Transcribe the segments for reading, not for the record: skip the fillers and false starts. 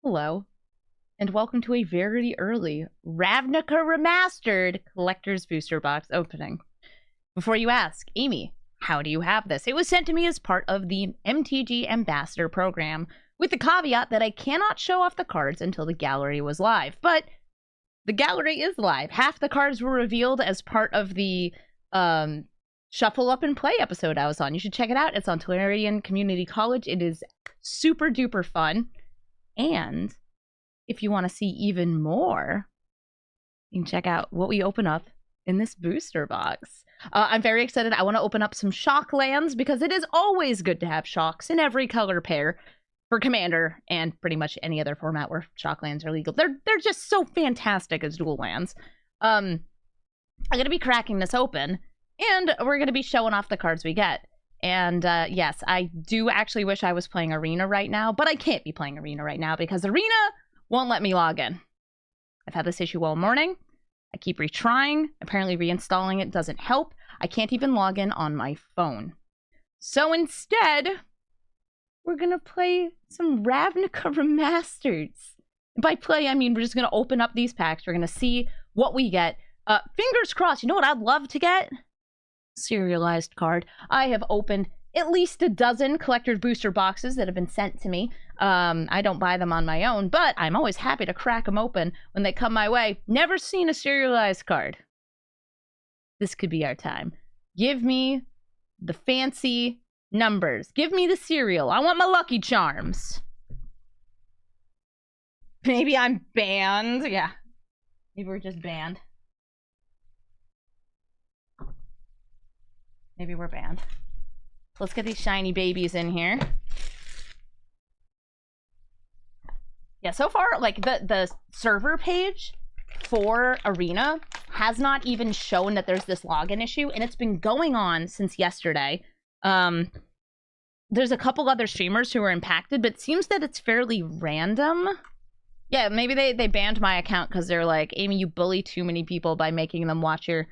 Hello, and welcome to a very early Ravnica Remastered Collector's Booster Box opening. Before you ask, Amy, how do you have this? It was sent to me as part of the MTGA Ambassador program, with the caveat that I cannot show off the cards until the gallery was live. But the gallery is live. Half the cards were revealed as part of the Shuffle Up and Play episode I was on. You should check it out. It's on Tolarian Community College. It is super duper fun. And if you want to see even more, you can check out what we open up in this booster box. I'm very excited. I want to open up some shock lands because it is always good to have shocks in every color pair for Commander and pretty much any other format where shock lands are legal. They're just so fantastic as dual lands. I'm going to be cracking this open, and we're going to be showing off the cards we get. And yes, I do actually wish I was playing Arena right now, but I can't be playing Arena right now because Arena won't let me log in. I've had this issue all morning. I keep retrying. Apparently reinstalling it doesn't help. I can't even log in on my phone. So instead, we're going to play some Ravnica Remastered. By play, I mean we're just going to open up these packs. We're going to see what we get. Fingers crossed. You know what I'd love to get? Serialized card. I have opened at least a dozen collector's booster boxes that have been sent to me. I don't buy them on my own, but I'm always happy to crack them open when they come my way. Never seen a serialized card. This could be our time. Give me the fancy numbers. Give me the cereal. I want my Lucky Charms. Maybe I'm banned. Yeah. Maybe we're just banned. Maybe we're banned. Let's get these shiny babies in here. Yeah, so far, like, the server page for Arena has not even shown that there's this login issue, and it's been going on since yesterday. There's a couple other streamers who are impacted, but it seems that it's fairly random. Yeah, maybe they banned my account because they're like, Amy, you bully too many people by making them watch your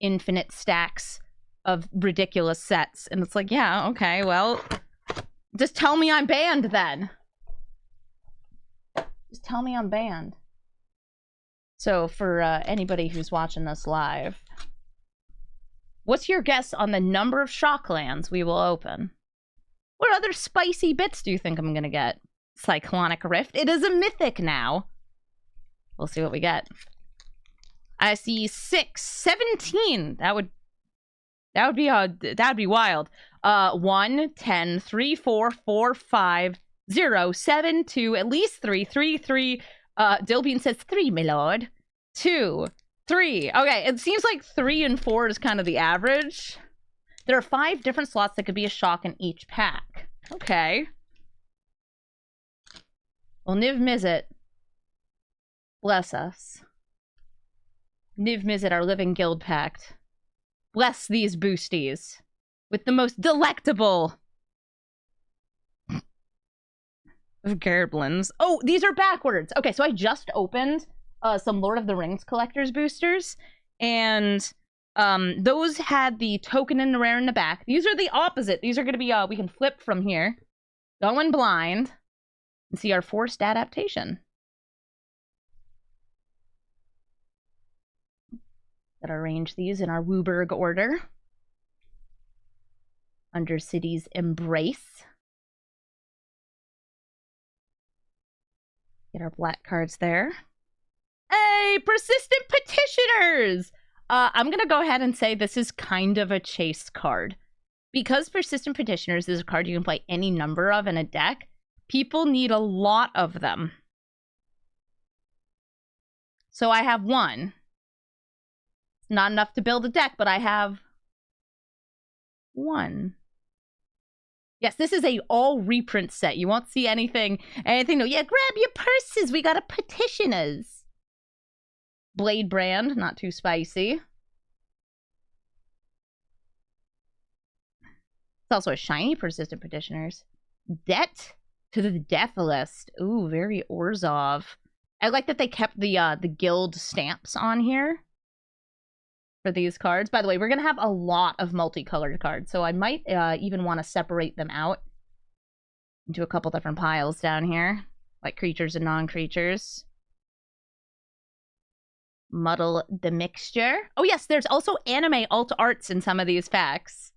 infinite stacks of ridiculous sets. And it's like, yeah, okay, well, just tell me I'm banned then. Just tell me I'm banned. So for anybody who's watching this live, what's your guess on the number of shock lands we will open? What other spicy bits do you think I'm gonna get? Cyclonic Rift. It is a mythic now. We'll see what we get. I see 6, 17. That would be wild. 1, 10, 3, 4, 4, 5, 0, 7, 2, at least 3, 3, 3. Dilbean says 3, my lord. 2, 3. Okay, it seems like 3 and 4 is kind of the average. There are 5 different slots that could be a shock in each pack. Okay. Well, Niv Mizzet, bless us. Niv Mizzet, our living guild pact. Bless these boosties with the most delectable of gerblins. Oh, these are backwards. Okay, so I just opened some Lord of the Rings collector's boosters, and those had the token and the rare in the back. These are the opposite. These are going to be, we can flip from here, go in blind, and see our forced adaptation. Gotta arrange these in our Wooburg order. Undercity's Embrace. Get our black cards there. Hey, Persistent Petitioners! I'm gonna go ahead and say this is kind of a chase card. Because Persistent Petitioners is a card you can play any number of in a deck, people need a lot of them. So I have one. Not enough to build a deck, but I have one. Yes, this is a all reprint set. You won't see anything new. Yeah, grab your purses. We got a Petitioners. Blade Brand, not too spicy. It's also a shiny Persistent Petitioners. Debt to the Death List. Ooh, very Orzhov. I like that they kept the guild stamps on here for these cards. By the way, we're going to have a lot of multicolored cards, so I might even want to separate them out into a couple different piles down here. like creatures and non-creatures. Muddle the mixture. Oh yes, there's also anime alt arts in some of these packs.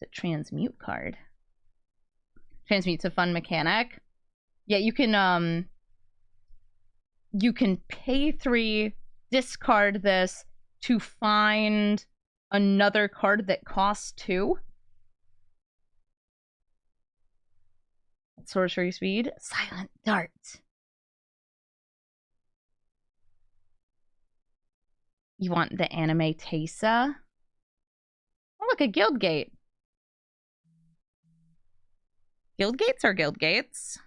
The transmute card. Transmute's a fun mechanic. Yeah, you can pay 3, discard this to find another card that costs 2. Sorcery speed. Silent Dart. You want the anime Tesa? Oh, look, a guild gate. Guild gates are guild gates.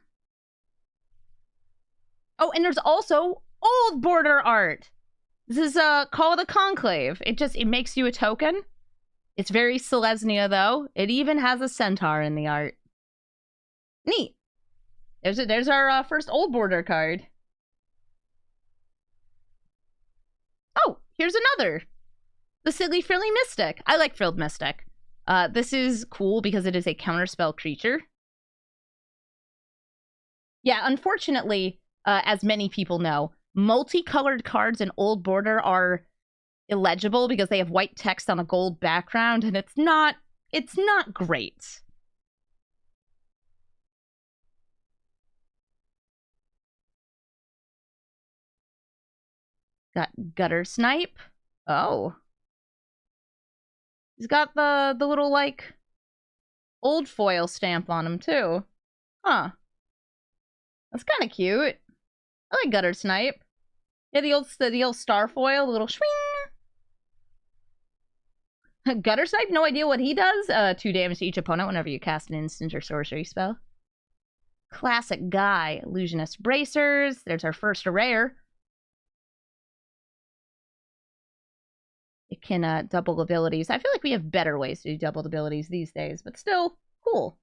Oh, and there's also old border art. This is Call of the Conclave. It makes you a token. It's very Selesnya, though. It even has a centaur in the art. Neat. There's our first old border card. Oh, here's another. The Silly Frilly Mystic. I like Frilled Mystic. This is cool because it is a counterspell creature. Yeah, unfortunately, as many people know, multicolored cards in Old Border are illegible because they have white text on a gold background, and it's not great. Got Gutter Snipe. Oh. He's got the little, like, old foil stamp on him, too. Huh. That's kind of cute. I like Gutter Snipe. Yeah, the old star foil, the little swing. Gutter Snipe, no idea what he does. 2 damage to each opponent whenever you cast an instant or sorcery spell. Classic Guy, Illusionist Bracers. There's our first rare. It can double abilities. I feel like we have better ways to do doubled abilities these days, but still, cool.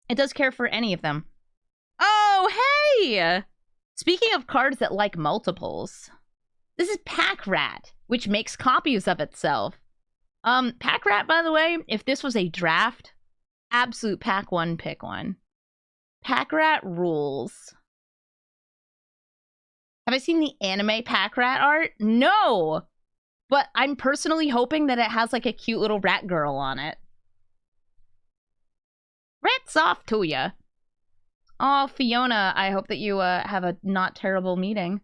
It does care for any of them. Oh, hey! Speaking of cards that like multiples, this is Pack Rat, which makes copies of itself. Pack Rat, by the way, if this was a draft, absolute pack 1, pick 1. Pack Rat rules. Have I seen the anime Pack Rat art? No! But I'm personally hoping that it has like a cute little rat girl on it. Rats off to ya. Oh, Fiona, I hope that you have a not terrible meeting.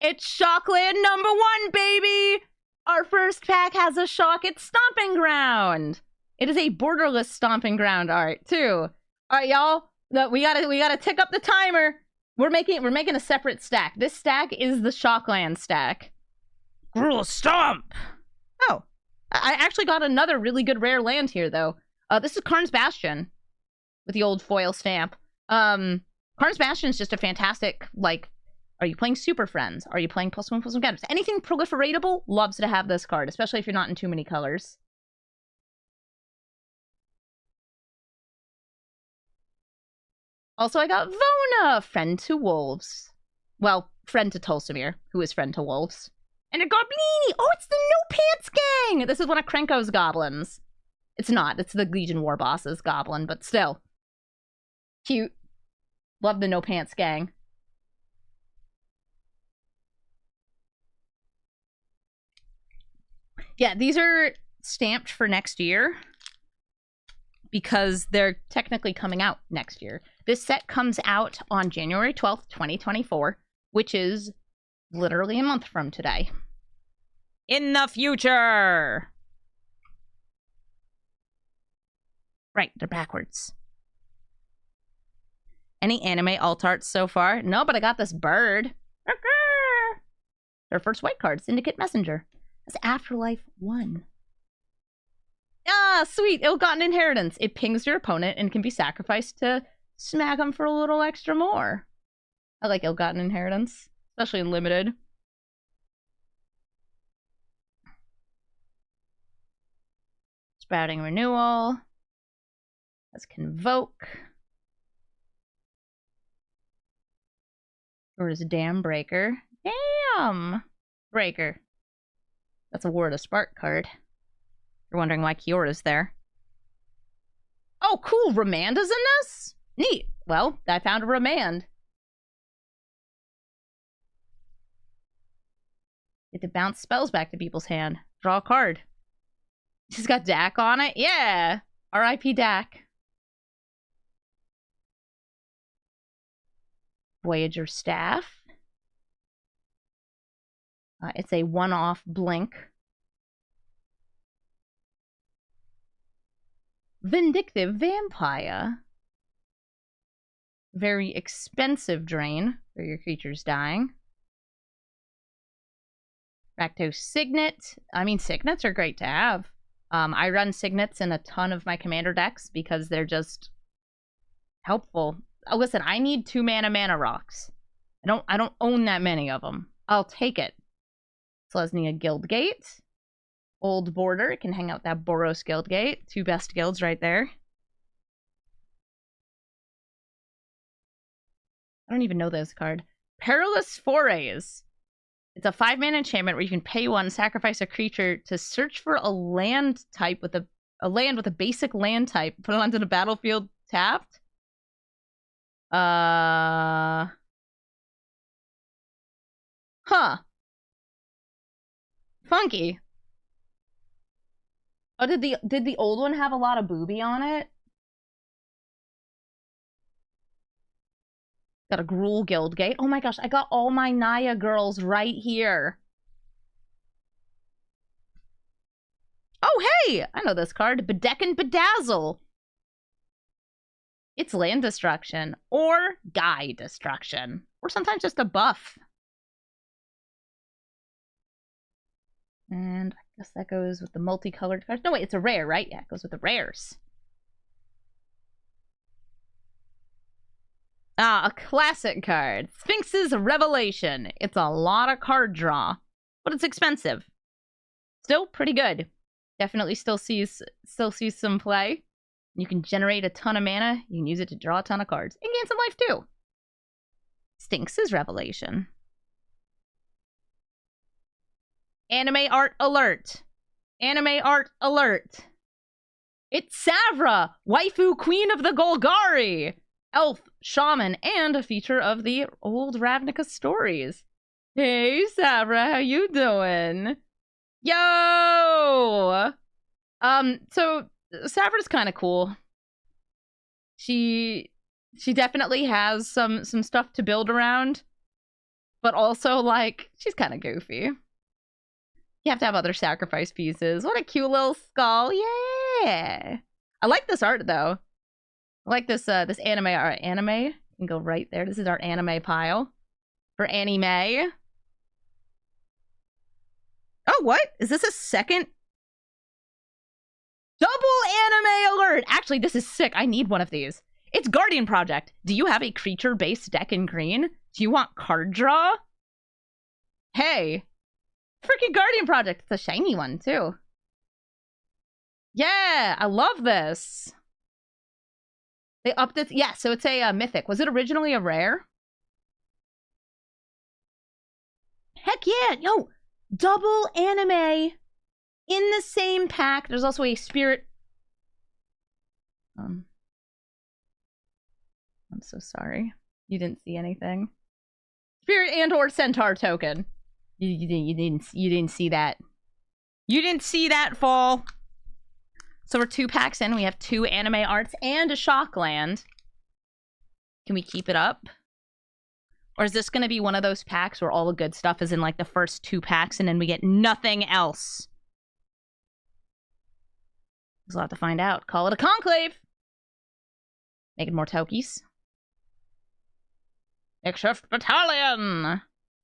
It's Shockland #1, baby! Our first pack has a Shock. It's Stomping Ground. It is a borderless Stomping Ground art, too. All right, y'all. We gotta tick up the timer. We're making a separate stack. This stack is the Shockland stack. Gruul Stomp! Oh. I actually got another really good rare land here, though. This is Karn's Bastion. With the old foil stamp. Karn's Bastion is just a fantastic, like, are you playing Super Friends? Are you playing +1/+1 counters? Anything proliferatable loves to have this card, especially if you're not in too many colors. Also, I got Vona, friend to wolves. Well, friend to Tulsimir, who is friend to wolves. And a Goblini! Oh, it's the No Pants Gang! This is one of Krenko's goblins. It's not. It's the Legion War Boss's goblin, but still. Cute. Love the No Pants Gang. Yeah, these are stamped for next year because they're technically coming out next year. This set comes out on January 12th, 2024, which is literally a month from today. In the future! Right, they're backwards. Any anime alt arts so far? No, but I got this bird. Their first white card, Syndicate Messenger. That's Afterlife 1. Ah, sweet. Ill-gotten inheritance. It pings your opponent and can be sacrificed to smack them for a little extra more. I like ill-gotten inheritance, especially in limited. Sprouting Renewal. That's Convoke. Or is Dam Breaker. Damn! Breaker. That's a War of the Spark card. You're wondering why Kyora's there. Oh, cool. Ramanda's in this? Neat. Well, I found a Remand. Get to bounce spells back to people's hand. Draw a card. She's got Dak on it? Yeah. R.I.P. Dak. Voyager Staff. It's a one-off blink. Vindictive Vampire. Very expensive drain for your creatures dying. Rakdos Signet. I mean, Signets are great to have. I run Signets in a ton of my commander decks because they're just helpful. Oh, listen, I need 2 mana rocks. I don't own that many of them. I'll take it. Selesnya Guildgate. Old Border. Can hang out that Boros Guildgate. 2 best guilds right there. I don't even know this card. Perilous Forays. It's a 5-mana enchantment where you can pay 1, sacrifice a creature to search for a land type with a land with a basic land type. Put it onto the battlefield tapped. Huh. Funky. Oh, did the old one have a lot of booby on it? Got a Gruul Guildgate. Oh my gosh, I got all my Naya girls right here. Oh, hey! I know this card. Bedeck and Bedazzle. It's land destruction. Or guy destruction. Or sometimes just a buff. And I guess that goes with the multicolored cards. No, wait, it's a rare, right? Yeah, it goes with the rares. Ah, a classic card. Sphinx's Revelation. It's a lot of card draw, but it's expensive. Still pretty good. Definitely still sees some play. You can generate a ton of mana. You can use it to draw a ton of cards. And gain some life, too. Sphinx's Revelation. Anime art alert. Anime art alert. It's Savra, waifu queen of the Golgari. Elf, shaman, and a feature of the old Ravnica stories. Hey, Savra, how you doing? Yo! So Savra's kind of cool. She definitely has some stuff to build around, but also, like, she's kind of goofy. You have to have other sacrifice pieces. What a cute little skull. Yeah! I like this art, though. I like this this anime art. Anime can go right there. This is our anime pile for anime. Oh, what? Is this a second? Double anime alert! Actually, this is sick. I need one of these. It's Guardian Project. Do you have a creature-based deck in green? Do you want card draw? Hey. Freaking Guardian Project. It's a shiny one, too. Yeah, I love this. They upped it. Yeah, so it's a mythic. Was it originally a rare? Heck yeah. Yo, double anime in the same pack. There's also a spirit. I'm so sorry. You didn't see anything. Spirit and or centaur token. You didn't see that. You didn't see that, fall. So we're 2 packs in. We have 2 anime arts and a Shockland. Can we keep it up? Or is this going to be one of those packs where all the good stuff is in, like, the first 2 packs and then we get nothing else? We'll have to find out. Call it a conclave. Making more Tokies. Makeshift Battalion.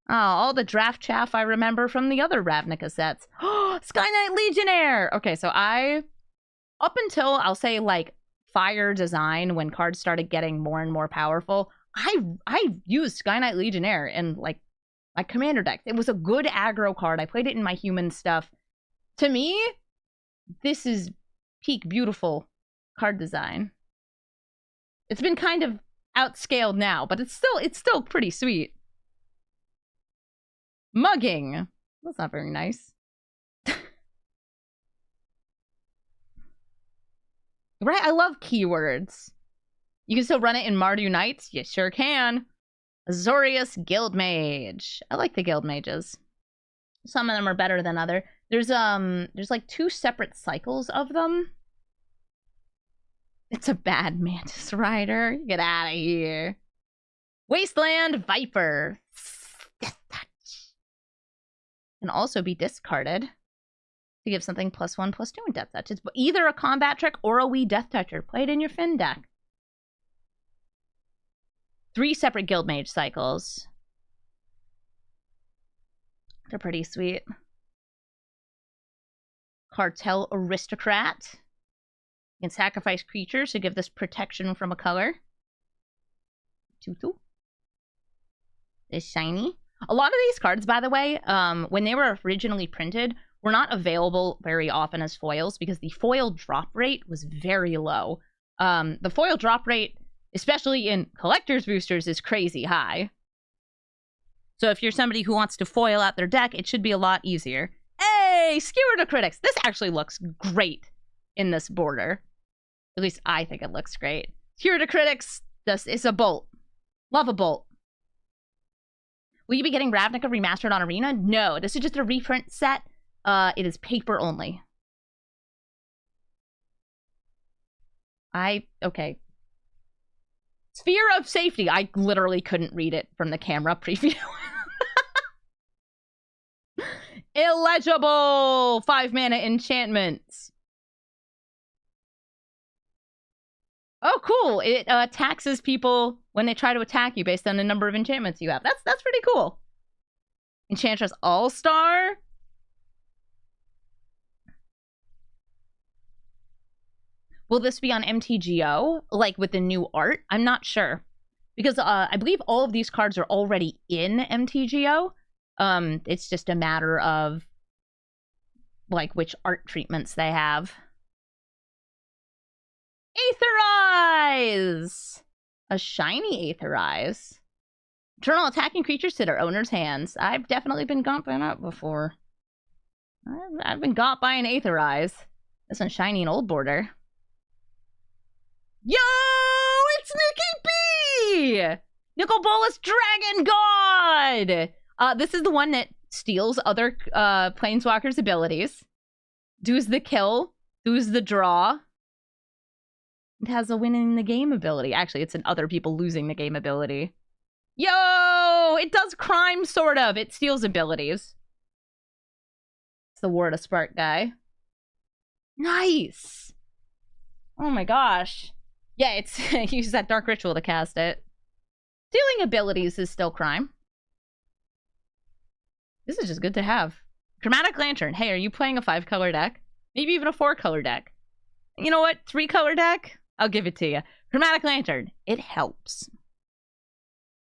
Oh, all the draft chaff I remember from the other Ravnica sets. Oh, Sky Knight Legionnaire! Okay, so up until, I'll say, like, Fire Design, when cards started getting more and more powerful, I used Sky Knight Legionnaire in, like, my commander deck. It was a good aggro card. I played it in my human stuff. To me, this is peak beautiful card design. It's been kind of outscaled now, but it's still pretty sweet. Mugging. That's not very nice. Right, I love keywords. You can still run it in Mardu Knights? You sure can. Azorius Guildmage. I like the Guildmages. Some of them are better than other. There's like 2 separate cycles of them. It's a bad Mantis Rider. Get out of here. Wasteland Viper. Death Touch. Can also be discarded to give something +1/+2 in Death Touch. It's either a combat trick or a wee Death Toucher. Play it in your Finn deck. 3 separate Guildmage cycles. They're pretty sweet. Cartel Aristocrat. You can sacrifice creatures to give this protection from a color. 2/2. It's shiny. A lot of these cards, by the way, when they were originally printed, were not available very often as foils because the foil drop rate was very low. The foil drop rate, especially in collector's boosters, is crazy high. So if you're somebody who wants to foil out their deck, it should be a lot easier. Hey, Skewer to Critics! This actually looks great in this border. At least I think it looks great. Skewer to Critics, this is a bolt. Love a bolt. Will you be getting Ravnica Remastered on Arena? No, this is just a reprint set. It is paper only. Okay. Sphere of Safety. I literally couldn't read it from the camera preview. Illegible! 5-mana enchantments. Oh, cool. It taxes people when they try to attack you based on the number of enchantments you have. That's pretty cool. Enchantress All-Star. Will this be on MTGO, like with the new art? I'm not sure. Because I believe all of these cards are already in MTGO. It's just a matter of, like, which art treatments they have. Aetherize! A shiny Aetherize. Eternal attacking creatures to their owner's hands. I've definitely been got by that before. I've been got by an Aetherize. This one's shiny and old border. Yo! It's Nikki B! Nicol Bolas Dragon God! This is the one that steals other Planeswalkers' abilities. Do's the kill. Do's the draw. It has a winning the game ability. Actually, it's an other people losing the game ability. Yo! It does crime, sort of. It steals abilities. It's the Ward of Spark guy. Nice! Oh my gosh. Yeah, it's use that Dark Ritual to cast it. Stealing abilities is still crime. This is just good to have. Chromatic Lantern. Hey, are you playing a 5-color deck? Maybe even a 4-color deck. You know what? 3-color deck? I'll give it to you. Chromatic Lantern. It helps.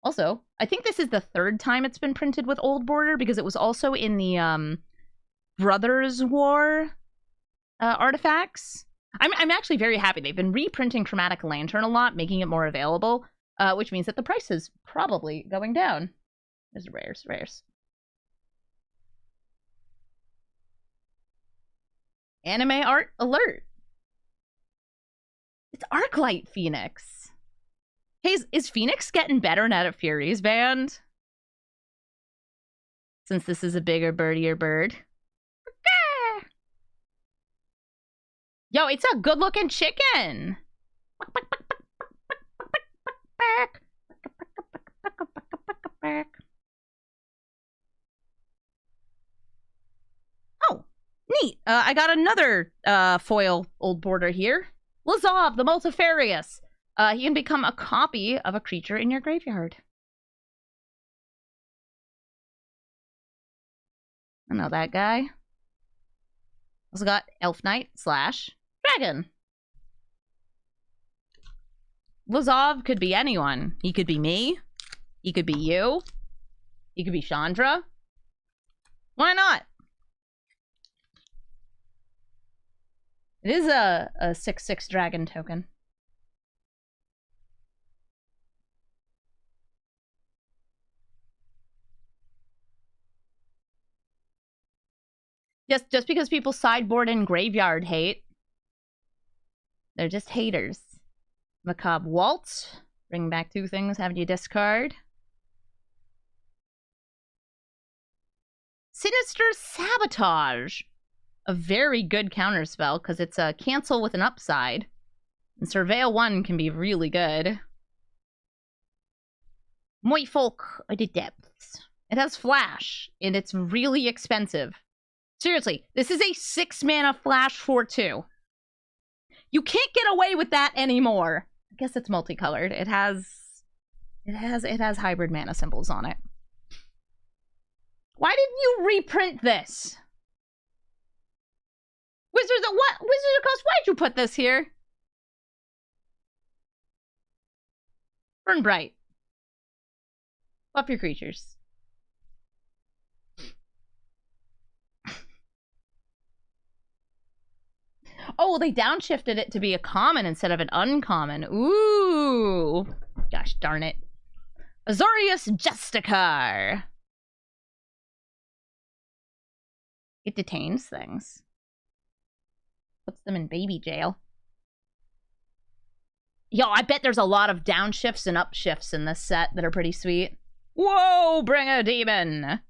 Also, I think this is the 3rd time it's been printed with Old Border because it was also in the Brothers War artifacts. I'm actually very happy. They've been reprinting Chromatic Lantern a lot, making it more available, which means that the price is probably going down. There's rares. Anime art alert. It's Arclight Phoenix. Hey, is Phoenix getting better now that Fury's banned? Since this is a bigger, birdier bird. Yo, it's a good-looking chicken. Oh, neat. I got another foil Old Border here. Lazov, the Multifarious. He can become a copy of a creature in your graveyard. I know that guy. Also got Elf Knight / Dragon. Lazov could be anyone. He could be me. He could be you. He could be Chandra. Why not? It is a 6/6 dragon token. Just because people sideboard in graveyard hate They're just haters. Macabre Waltz. Bring back 2 things, have you discard. Sinister Sabotage. A very good counterspell, because it's a cancel with an upside. And Surveil 1 can be really good. Moyfolk of the Depths. It has flash, and it's really expensive. Seriously, this is a 6-mana flash for 2. You can't get away with that anymore. I guess it's multicolored. It has hybrid mana symbols on it. Why didn't you reprint this? Wizards of what? Wizards of Coast, why'd you put this here? Burn Bright. Buff your creatures. Oh, they downshifted it to be a common instead of an uncommon. Ooh. Gosh darn it. Azorius Justicar. It detains things. Puts them in baby jail. Yo, I bet there's a lot of downshifts and upshifts in this set that are pretty sweet. Whoa, bring a demon.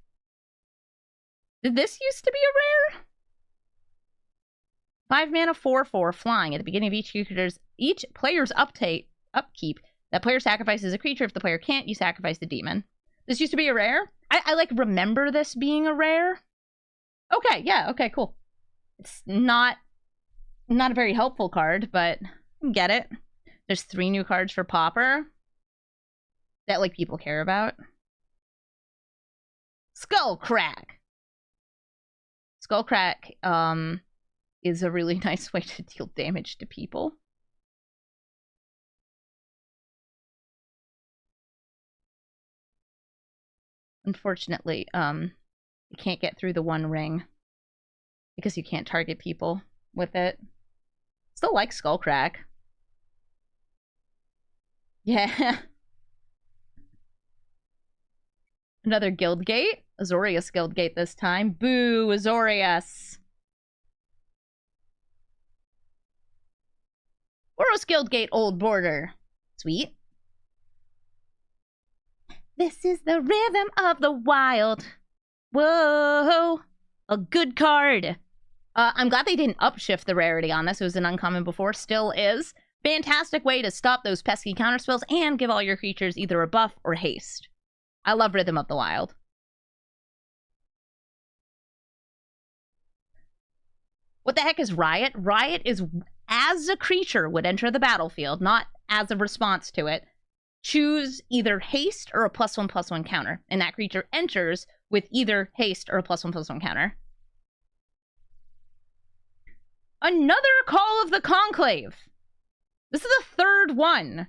Did this used to be a rare? 5 mana, 4/4, flying. At the beginning of each player's upkeep, that player sacrifices a creature. If the player can't, you sacrifice the demon. This used to be a rare? I like remember this being a rare. Okay, yeah, okay, cool. It's not a very helpful card, but get it. There's 3 new cards for Pauper that like people care about. Skullcrack. Skullcrack is a really nice way to deal damage to people. Unfortunately, you can't get through the 1 ring because you can't target people with it. Still like Skullcrack. Yeah. Another Guildgate. Azorius Guildgate this time. Boo, Azorius. Boros Guildgate Old Border. Sweet. This is the rhythm of the wild. Whoa. A good card. I'm glad they didn't upshift the rarity on this. It was an uncommon before. Still is. Fantastic way to stop those pesky counterspells and give all your creatures either a buff or haste. I love Rhythm of the Wild. What the heck is Riot? Riot is as a creature would enter the battlefield, not as a response to it. Choose either haste or a +1/+1 counter, and that creature enters with either haste or a +1/+1 counter. Another Call of the Conclave. This is the 3rd one.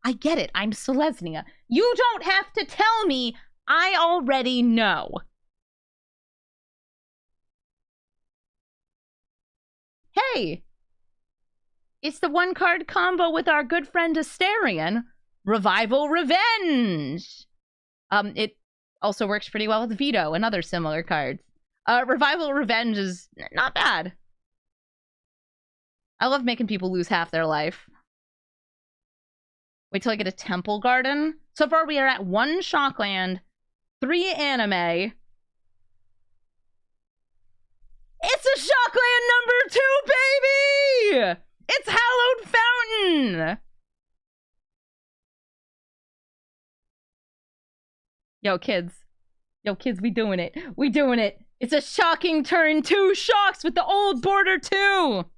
I get it. I'm Selesnya. You don't have to tell me. I already know. Hey. It's the 1-card combo with our good friend Asterion. Revival Revenge. It also works pretty well with Veto and other similar cards. Revival Revenge is not bad. I love making people lose half their life. Wait till I get a Temple Garden. So far, we are at 1 Shockland, 3 anime. It's a Shockland #2, baby! It's Hallowed Fountain! Yo, kids. Yo, kids, we doing it. We doing it. It's a shocking turn. 2 shocks with the Old Border 2!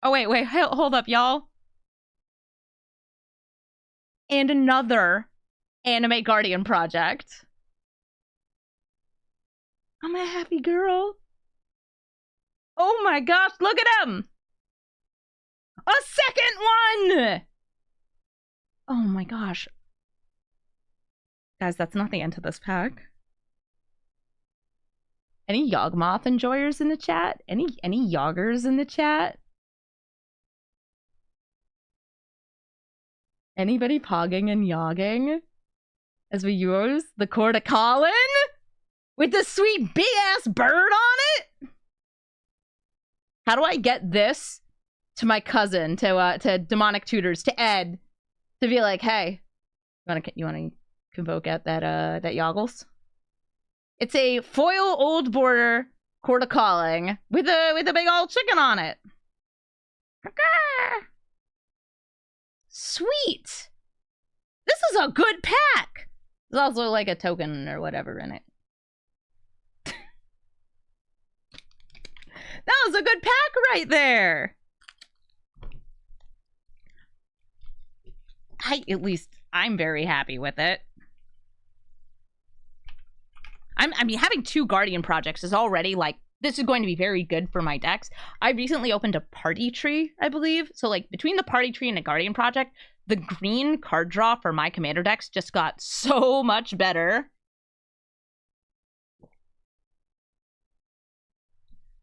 Oh, wait, hold up, y'all. And another Anime Guardian project. I'm a happy girl. Oh my gosh, look at him! A second one! Oh my gosh. Guys, that's not the end of this pack. Any Yawgmoth enjoyers in the chat? Any Yoggers in the chat? Anybody pogging and yogging? As we use the Court of Colin? With the sweet big-ass bird on it? How do I get this to my cousin, to Demonic Tutors, to Ed, to be like, hey, you wanna convoke out that Yoggles? It's a foil old border Court of Calling with a big old chicken on it. Sweet. This is a good pack. There's also like a token or whatever in it. That was a good pack right there. At least I'm very happy with it. I mean, having 2 Guardian projects is already like, this is going to be very good for my decks. I recently opened a party tree, I believe. So like between the party tree and a Guardian project, the green card draw for my commander decks just got so much better.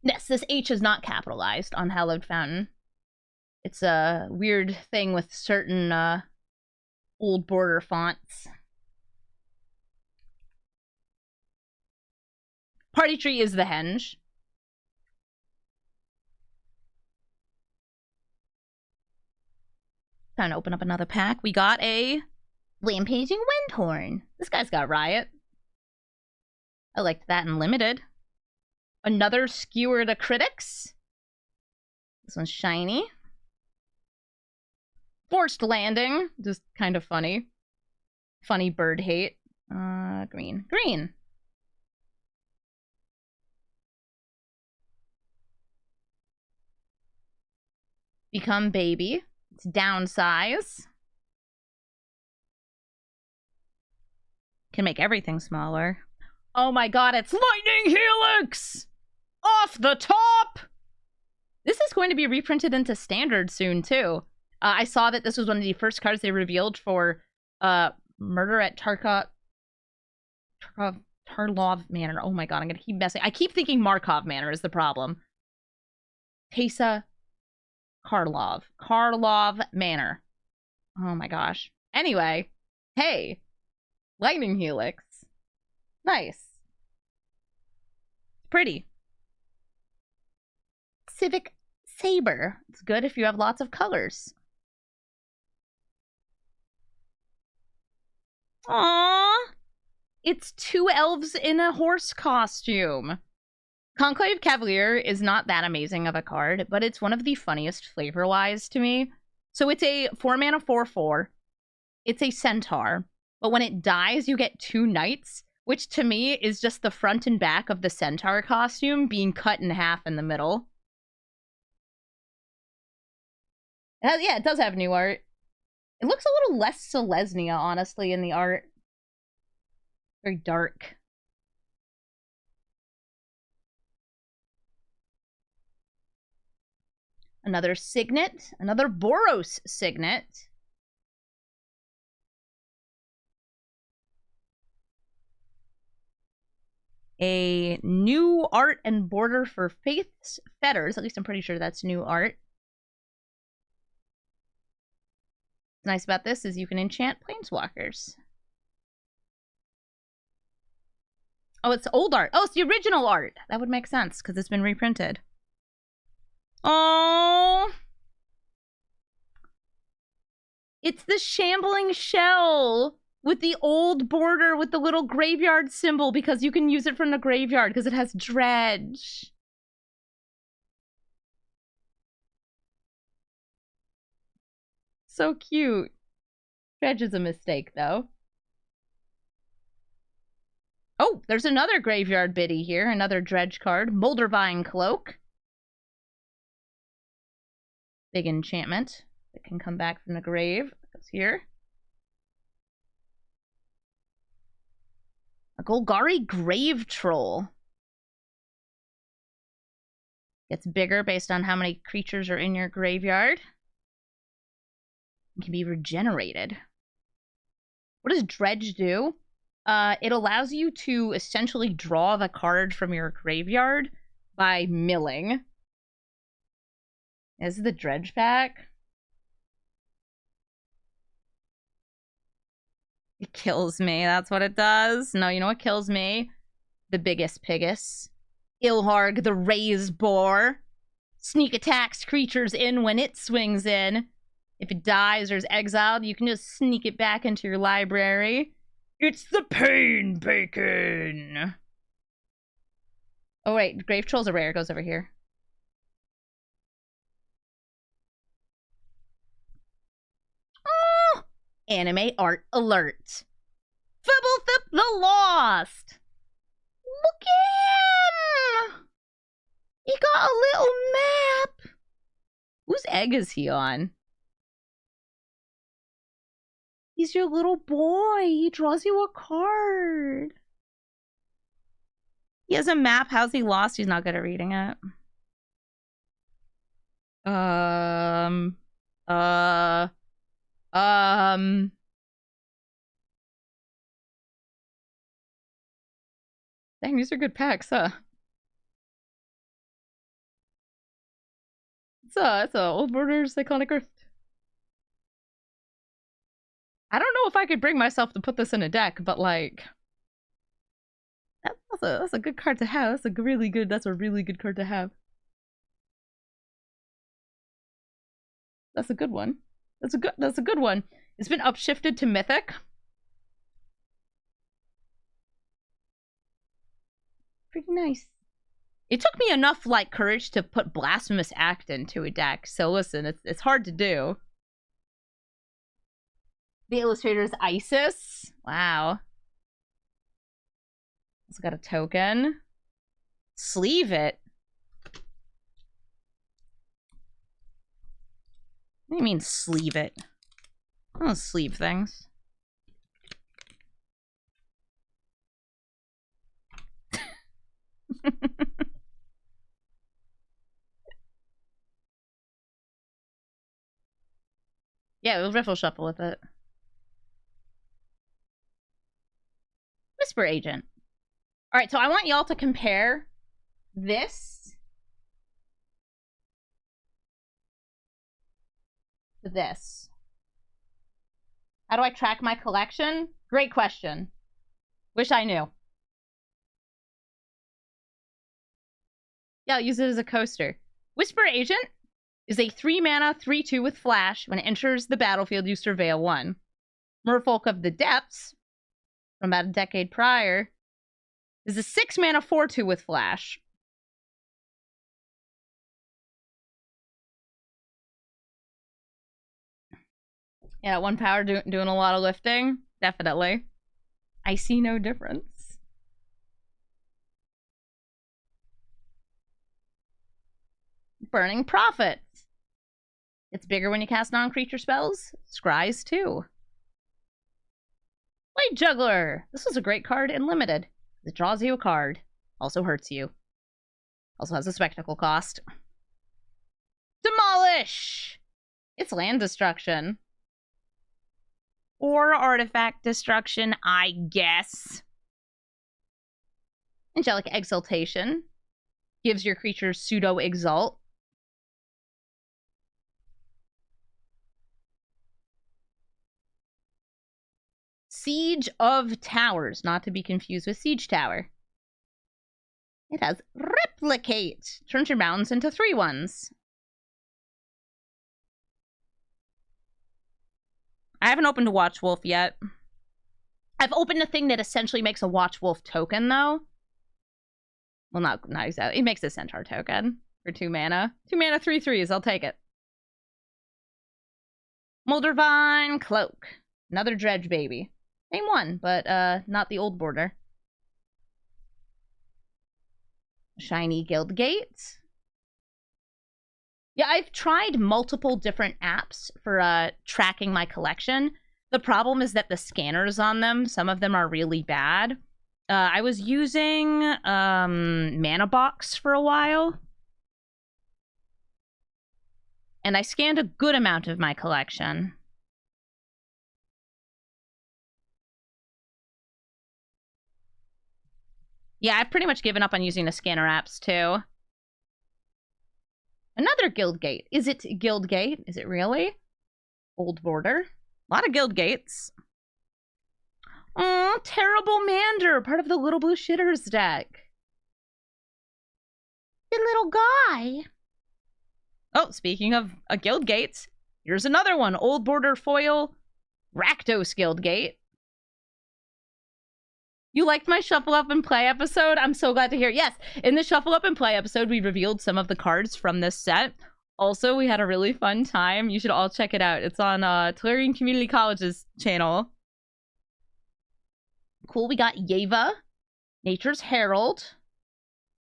Yes, this H is not capitalized on Hallowed Fountain. It's a weird thing with certain old border fonts. Party tree is the henge. Time to open up another pack. We got a Rampaging Windhorn. This guy's got Riot. I liked that in Limited. Another Skewer the Critics. This one's shiny. Forced Landing. Just kind of funny. Funny bird hate. Green. Green. Become Baby. It's downsize. Can make everything smaller. Oh my god, it's Lightning Helix! Off the top! This is going to be reprinted into Standard soon, too. I saw that this was one of the first cards they revealed for Murder at Tarlov Manor. Oh my god, I'm gonna keep messing. I keep thinking Markov Manor is the problem. Tesa Karlov Manor. Oh my gosh. Anyway, hey, Lightning Helix. Nice. Pretty. Civic Saber. It's good if you have lots of colors. Aww. It's 2 elves in a horse costume. Conclave Cavalier is not that amazing of a card, but it's one of the funniest flavor-wise to me. So it's a 4-mana 4/4. It's a centaur. But when it dies, you get 2 knights, which to me is just the front and back of the centaur costume being cut in half in the middle. Yeah, it does have new art. It looks a little less Selesnya, honestly, in the art. Very dark. Another Signet. Another Boros Signet. A new art and border for Faith's Fetters. At least I'm pretty sure that's new art. What's nice about this is you can enchant Planeswalkers. Oh, it's old art. Oh, it's the original art. That would make sense, because it's been reprinted. Oh, it's the Shambling Shell with the old border with the little graveyard symbol, because you can use it from the graveyard because it has dredge. So cute. Dredge is a mistake, though. Oh, there's another graveyard biddy here. Another dredge card. Moldervine Cloak. Big enchantment that can come back from the grave. That's here. A Golgari Grave Troll. Gets bigger based on how many creatures are in your graveyard. It can be regenerated. What does Dredge do? It allows you to essentially draw the card from your graveyard by milling. This is the Dredge pack. It kills me. That's what it does. No, you know what kills me? The biggest piggus. Ilharg the Raise Boar. Sneak attacks creatures in when it swings in. If it dies or is exiled, you can just sneak it back into your library. It's the pain bacon! Oh wait, Grave Troll's a rare. It goes over here. Oh! Anime art alert. Fibblethip the Lost! Look at him! He got a little map! Whose egg is he on? He's your little boy. He draws you a card. He has a map. How's he lost? He's not good at reading it. Dang, these are good packs, huh? It's a Old Borders Iconic Rift. I don't know if I could bring myself to put this in a deck, but like, that's a good card to have. That's a really good card to have. That's a good one. That's a good one. It's been upshifted to Mythic. Pretty nice. It took me enough like courage to put Blasphemous Act into a deck. So listen, it's hard to do. The illustrator's Isis. Wow. Also got a token. Sleeve it. What do you mean sleeve it? I don't sleeve things. Yeah, we'll riffle shuffle with it. Whisper Agent. All right, so I want y'all to compare this to this. How do I track my collection? Great question. Wish I knew. Yeah, I'll use it as a coaster. Whisper Agent is a 3-mana 3/2 with flash. When it enters the battlefield, you surveil 1. Merfolk of the Depths, from about a decade prior, is a 6-mana 4/2 with flash. Yeah, 1 power doing a lot of lifting. Definitely. I see no difference. Burning Prophet. It's bigger when you cast non-creature spells. Scries too. Blade Juggler. This was a great card in Limited. It draws you a card. Also hurts you. Also has a spectacle cost. Demolish! It's land destruction. Or artifact destruction, I guess. Angelic Exaltation. Gives your creature pseudo exalt. Siege of Towers, not to be confused with Siege Tower. It has Replicate. Turns your mountains into 3/1s. I haven't opened a Watch Wolf yet. I've opened a thing that essentially makes a Watch Wolf token, though. Well, not exactly. It makes a Centaur token for 2 mana. 2 mana 3/3s. I'll take it. Moldervine Cloak. Another Dredge baby. Same one, but not the old border. Shiny Guildgate. Yeah, I've tried multiple different apps for tracking my collection. The problem is that the scanners on them, some of them are really bad. I was using Mana Box for a while. And I scanned a good amount of my collection. Yeah, I've pretty much given up on using the scanner apps, too. Another Guildgate. Is it Guildgate? Is it really? Old Border. A lot of Guildgates. Oh, Terrible Mander, part of the Little Blue Shitters deck. The little guy. Oh, speaking of guild gates, here's another one. Old Border Foil Rakdos Guild Gate. You liked my Shuffle Up and Play episode? I'm so glad to hear. Yes, in the Shuffle Up and Play episode, we revealed some of the cards from this set. Also, we had a really fun time. You should all check it out. It's on Tellurian Community College's channel. Cool, we got Yeva, Nature's Herald.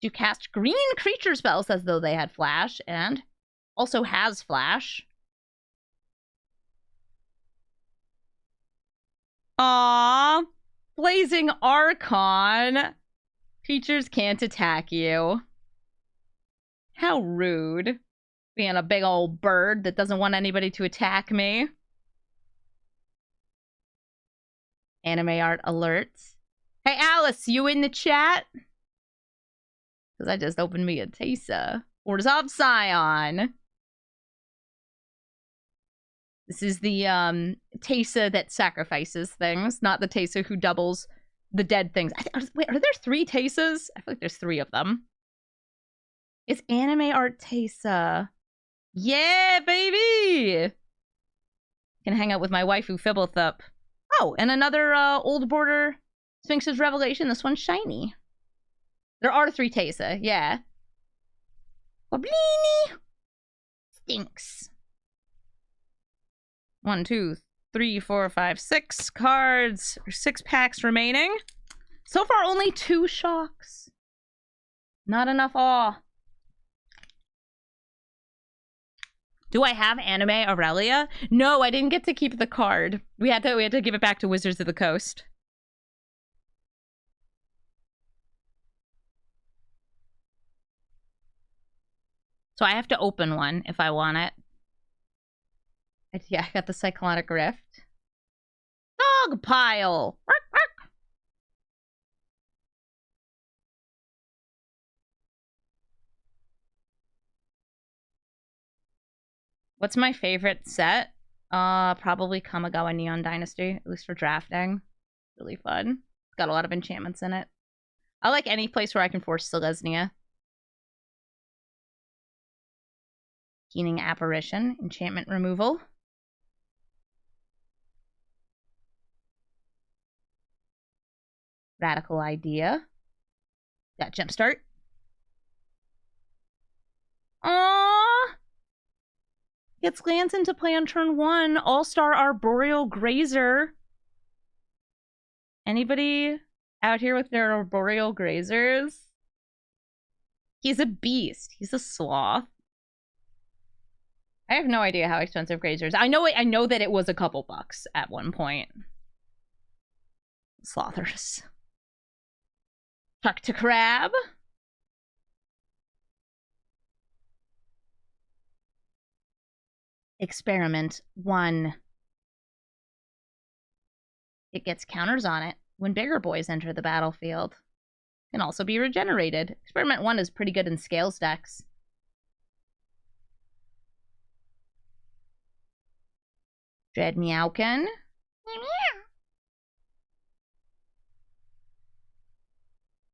You cast green creature spells as though they had flash, and also has flash. Aww. Blazing Archon. Creatures can't attack you. How rude. Being a big old bird that doesn't want anybody to attack me. Anime art alerts. Hey, Alice, you in the chat? Because I just opened me a Teysa. Orzhov Scion. This is the Teysa that sacrifices things, not the Teysa who doubles the dead things. Wait, are there 3 Teysas? I feel like there's 3 of them. It's anime art Teysa. Yeah, baby! Can hang out with my waifu Fibblethup. Oh, and another Old Border Sphinx's Revelation. This one's shiny. There are 3 Teysa, yeah. Woblini! Stinks. 1, 2, 3, 4, 5, 6 cards. 6 packs remaining. So far, only 2 shocks. Not enough awe. Do I have Anime Aurelia? No, I didn't get to keep the card. We had to give it back to Wizards of the Coast. So I have to open one if I want it. Yeah, I got the Cyclonic Rift. Dog pile! What's my favorite set? Probably Kamigawa Neon Dynasty, at least for drafting. Really fun. It's got a lot of enchantments in it. I like any place where I can force Selesnya. Keening Apparition, enchantment removal. Radical Idea. Got Jumpstart. Aww! Gets lands into play on turn 1. All-Star Arboreal Grazer. Anybody out here with their Arboreal Grazers? He's a beast. He's a sloth. I have no idea how expensive Grazers. I know that it was a couple bucks at one point. Slothers. Tuck to Crab. Experiment 1. It gets counters on it when bigger boys enter the battlefield. Can also be regenerated. Experiment 1 is pretty good in Scales decks. Dread Meowkin.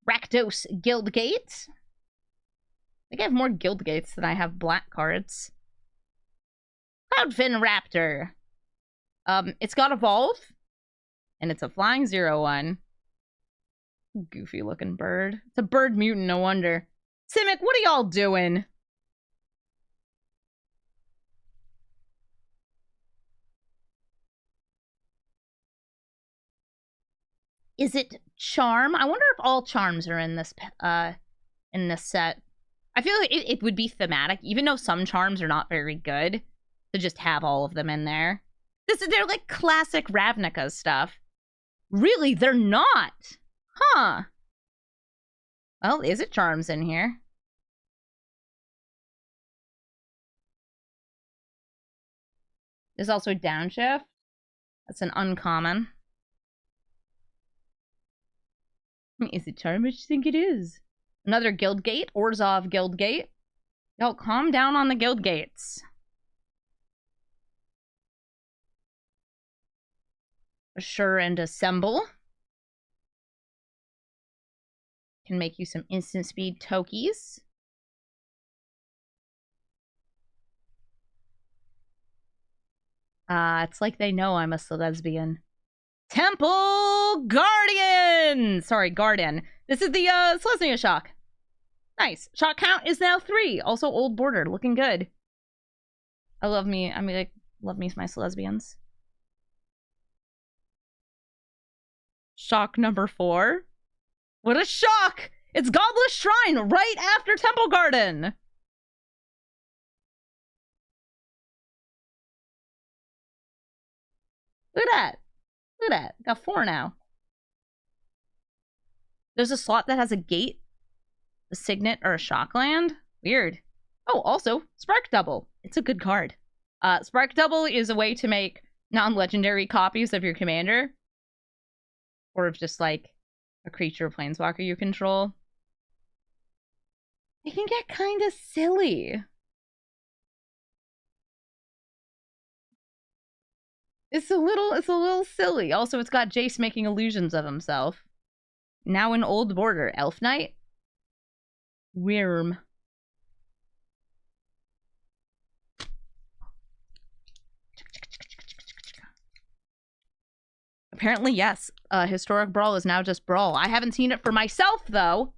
Rakdos Guildgate. I think I have more Guildgates than I have black cards. Cloudfin Raptor. It's got Evolve. And it's a flying 0/1. Goofy looking bird. It's a bird mutant, no wonder. Simic, what are y'all doing? Is it Charm? I wonder if all charms are in this set. I feel like it would be thematic, even though some charms are not very good, to just have all of them in there. They're like classic Ravnica stuff. Really, they're not. Huh. Well, is it charms in here? There's also Downshift. That's an uncommon. Is it charm? What do you think it is? Another Guildgate. Orzhov Guildgate. Yo, calm down on the Guildgates. Assure and Assemble. Can make you some instant speed Tokies. It's like they know I'm a lesbian. Temple Guardian! Sorry, Guardian. This is the Selesnya shock. Nice. Shock count is now 3. Also old border, looking good. I love me. I mean, like, love me my lesbians. Shock number 4. What a shock! It's Godless Shrine right after Temple Garden! Look at that. Look at that. Got 4 now. There's a slot that has a gate, a signet, or a shock land. Weird. Oh, also, Spark Double. It's a good card. Spark Double is a way to make non-legendary copies of your commander. Or of just, like, a creature or planeswalker you control. It can get kind of silly. It's a little silly. Also, it's got Jace making illusions of himself. Now in old border, Elf Knight. Wyrm. Apparently, yes. Historic Brawl is now just Brawl. I haven't seen it for myself, though.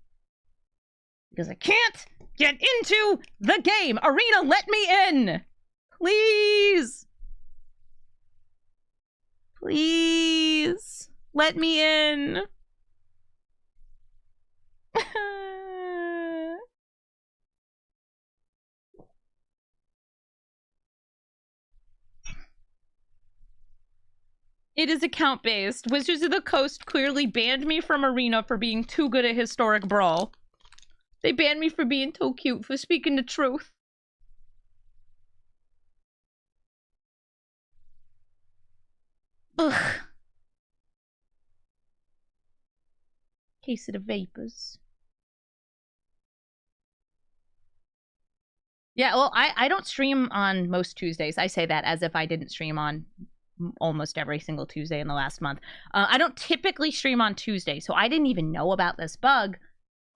Because I can't get into the game. Arena, let me in! Please! Please! Let me in! It is account-based. Wizards of the Coast clearly banned me from Arena for being too good at Historic Brawl. They banned me for being too cute, for speaking the truth. Ugh. Case of the vapors. Yeah, well, I don't stream on most Tuesdays. I say that as if I didn't stream on almost every single Tuesday in the last month. I don't typically stream on Tuesday, so I didn't even know about this bug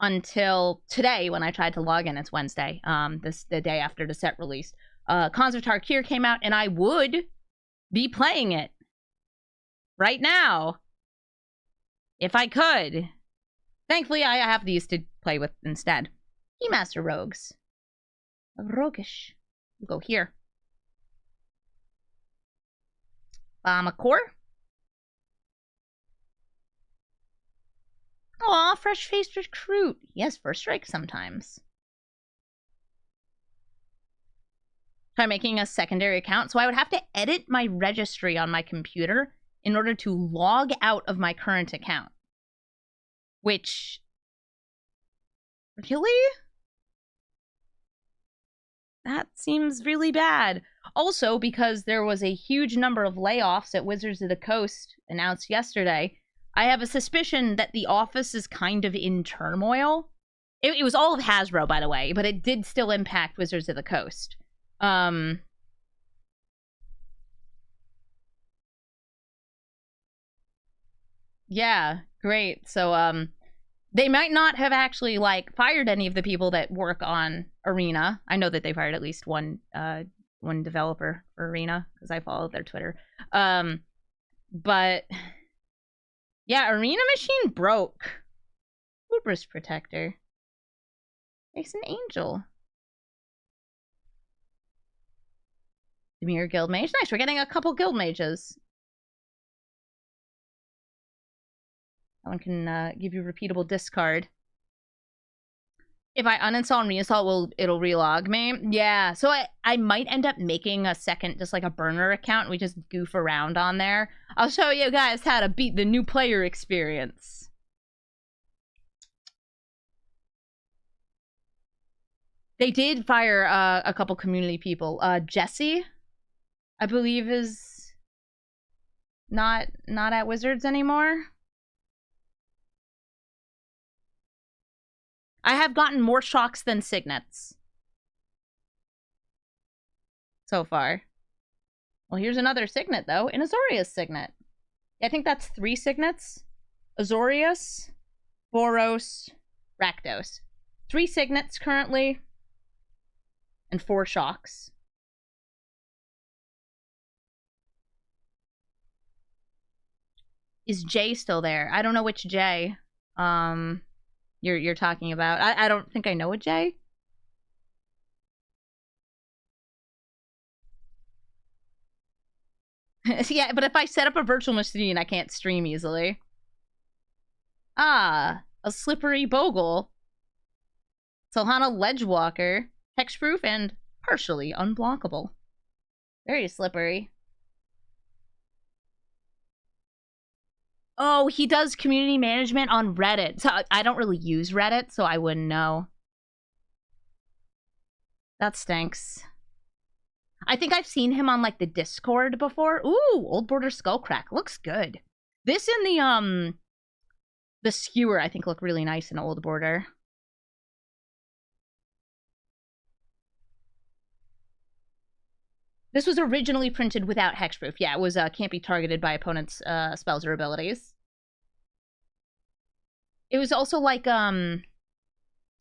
until today when I tried to log in. It's Wednesday, the day after the set released. Khans of Tarkir came out, and I would be playing it right now if I could. Thankfully, I have these to play with instead. Keymaster Rogues. Roguish. We'll go here. Core. Aw, fresh-faced recruit. Yes, first strike sometimes. Try making a secondary account. So I would have to edit my registry on my computer in order to log out of my current account. Which... Really? That seems really bad. Also, because there was a huge number of layoffs at Wizards of the Coast announced yesterday, I have a suspicion that the office is kind of in turmoil. It was all of Hasbro, by the way, but it did still impact Wizards of the Coast. Yeah, great. So, they might not have actually, like, fired any of the people that work on Arena. I know that they fired at least one developer for Arena, because I followed their Twitter. But, yeah, Arena Machine broke. Hubris Protector. Makes an angel. Demir Guild Mage. Nice, we're getting a couple Guild Mages. That one can give you repeatable discard. If I uninstall and reinstall, it'll relog me. Yeah, so I might end up making a second, just like a burner account. We just goof around on there. I'll show you guys how to beat the new player experience. They did fire a couple community people. Jesse, I believe, is not at Wizards anymore. I have gotten more shocks than signets so far. Well, here's another signet, though. An Azorius signet. I think that's 3 signets. Azorius, Boros, Rakdos. 3 signets currently. And 4 shocks. Is Jay still there? I don't know which Jay you're talking about. I don't think I know a Jay. Yeah, but if I set up a virtual machine, I can't stream easily. Ah, a slippery bogle. Solhana Ledgewalker. Hexproof and partially unblockable. Very slippery. Oh, he does community management on Reddit. So I don't really use Reddit, so I wouldn't know. That stinks. I think I've seen him on like the Discord before. Ooh, Old Border Skullcrack. Looks good. This and the skewer I think look really nice in Old Border. This was originally printed without hexproof. Yeah, it was can't be targeted by opponents' spells or abilities. It was also like oh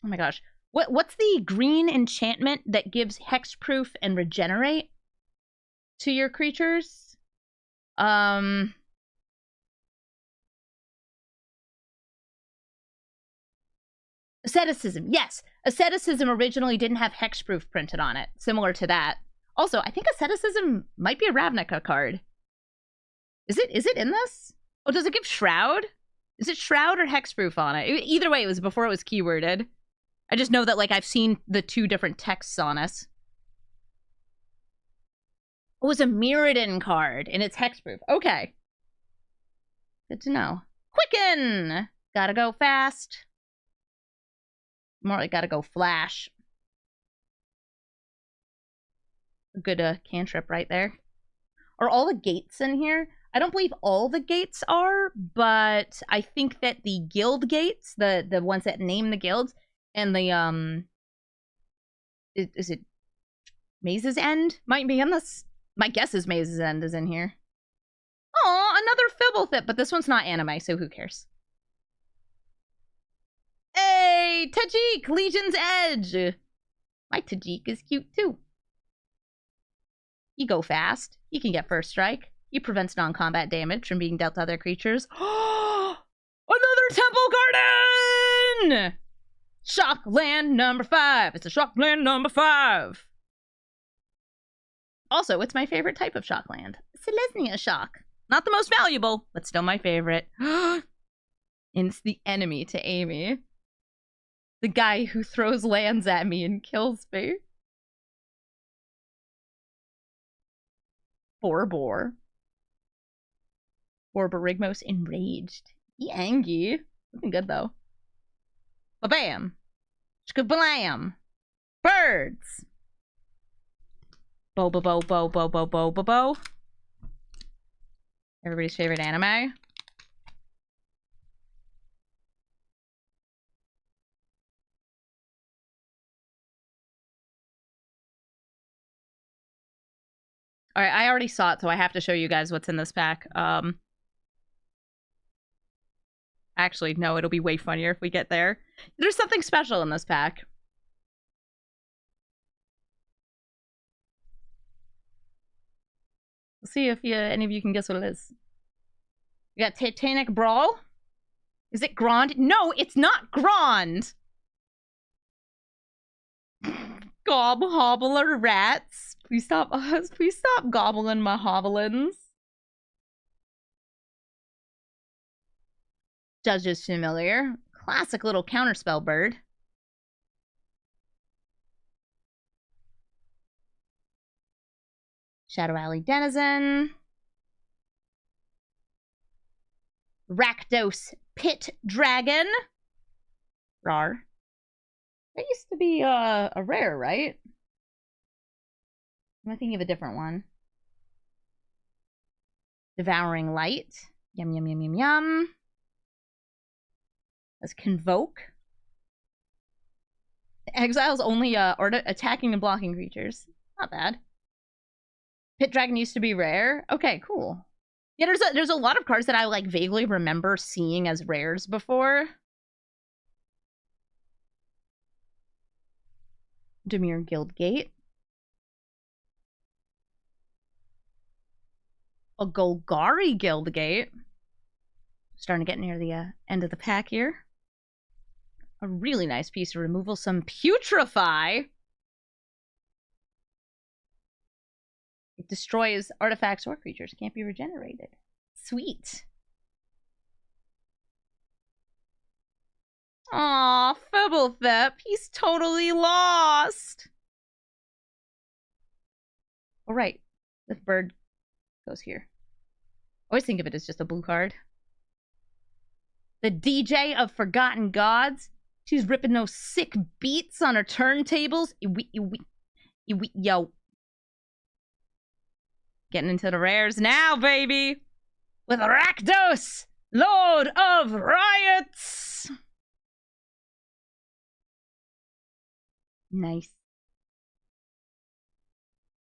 my gosh. What's the green enchantment that gives hexproof and regenerate to your creatures? Asceticism. Yes. Asceticism originally didn't have hexproof printed on it, similar to that. Also, I think Asceticism might be a Ravnica card. Is it in this? Oh, does it give Shroud? Is it Shroud or hexproof on it? Either way, it was before it was keyworded. I just know that, like, I've seen the two different texts on us. Oh, it was a Mirrodin card, and it's hexproof. Okay. Good to know. Quicken! Gotta go fast. More like gotta go flash. A good cantrip right there. Are all the gates in here? I don't believe all the gates are, but I think that the guild gates, the ones that name the guilds, and the is it Maze's End might be in this. My guess is Maze's End is in here. Oh, another Fibblethip, but this one's not anime, so who cares? Hey, Tajik, Legion's Edge. My Tajik is cute too. You go fast. You can get first strike. He prevents non-combat damage from being dealt to other creatures. Another Temple Garden! Shockland number 5. It's a Shockland number 5. Also, it's my favorite type of Shockland. Selesnya Shock. Not the most valuable, but still my favorite. And it's the enemy to Amy. The guy who throws lands at me and kills me. Borbor. Borborygmos enraged. He angry. Looking good though. Ba-bam. Shkablam. Birds. Bo-bo-bo-bo-bo-bo-bo-bo-bo. Everybody's favorite anime. Alright, I already saw it, so I have to show you guys what's in this pack. Actually, no, it'll be way funnier if we get there. There's something special in this pack. We'll see if any of you can guess what it is. We got Titanic Brawl. Is it Grand? No, it's not Grand! Gobhobbler rats. Please stop us. Please stop gobbling my hobblins. Judge is familiar. Classic little counterspell bird. Shadow Alley Denizen. Rakdos Pit Dragon. Rar. That used to be a rare, right? Am I thinking of a different one? Devouring Light. Yum, yum, yum, yum, yum. That's Convoke. Exiles only attacking and blocking creatures. Not bad. Pit Dragon used to be rare. Okay, cool. Yeah, there's a lot of cards that I like vaguely remember seeing as rares before. Demir Guildgate. A Golgari Guildgate. Starting to get near the end of the pack here. A really nice piece of removal. Some Putrefy. It destroys artifacts or creatures. Can't be regenerated. Sweet. Aw, Fibblethep. He's totally lost. All right. The bird goes here. Always think of it as just a blue card. The DJ of Forgotten Gods. She's ripping those sick beats on her turntables. Yo. Getting into the rares now, baby. With Rakdos, Lord of Riots. Nice.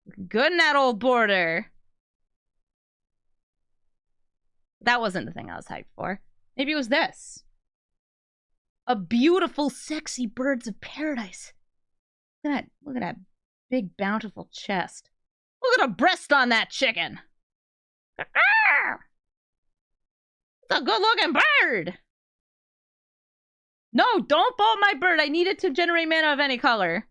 Looking good in that old border. That wasn't the thing I was hyped for. Maybe it was this. A beautiful, sexy Birds of Paradise. Look at that big, bountiful chest. Look at a breast on that chicken. It's a good-looking bird. No, don't bolt my bird. I need it to generate mana of any color.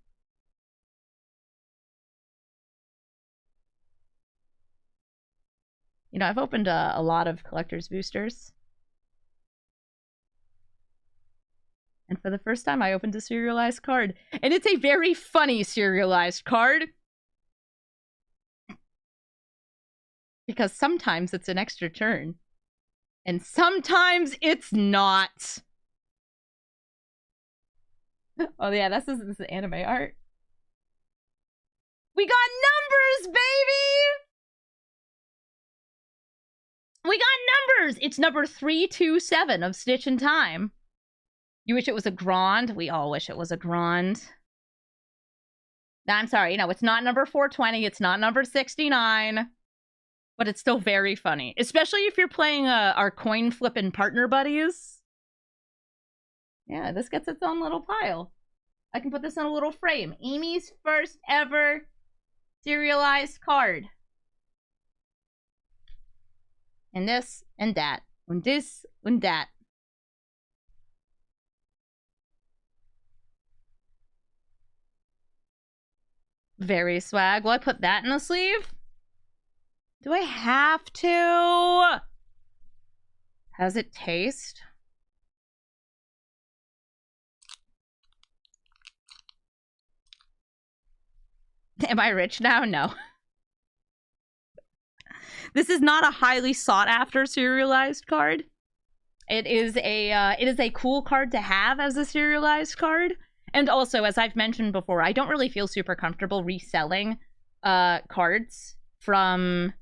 You know, I've opened a lot of collector's boosters. And for the first time, I opened a serialized card. And it's a very funny serialized card. Because sometimes it's an extra turn. And sometimes it's not. Oh yeah, this is anime art. We got numbers, baby! We got numbers! It's number 327 of Stitch in Time. You wish it was a Grand? We all wish it was a Grand. No, I'm sorry. No, it's not number 420. It's not number 69. But it's still very funny. Especially if you're playing our coin flipping partner buddies. Yeah, this gets its own little pile. I can put this in a little frame. Amy's first ever serialized card. And this and that. And this and that. Very swag. Will I put that in the sleeve? Do I have to? How's it taste? Am I rich now? No. This is not a highly sought after serialized card. It is a cool card to have as a serialized card. And also, as I've mentioned before, I don't really feel super comfortable reselling cards from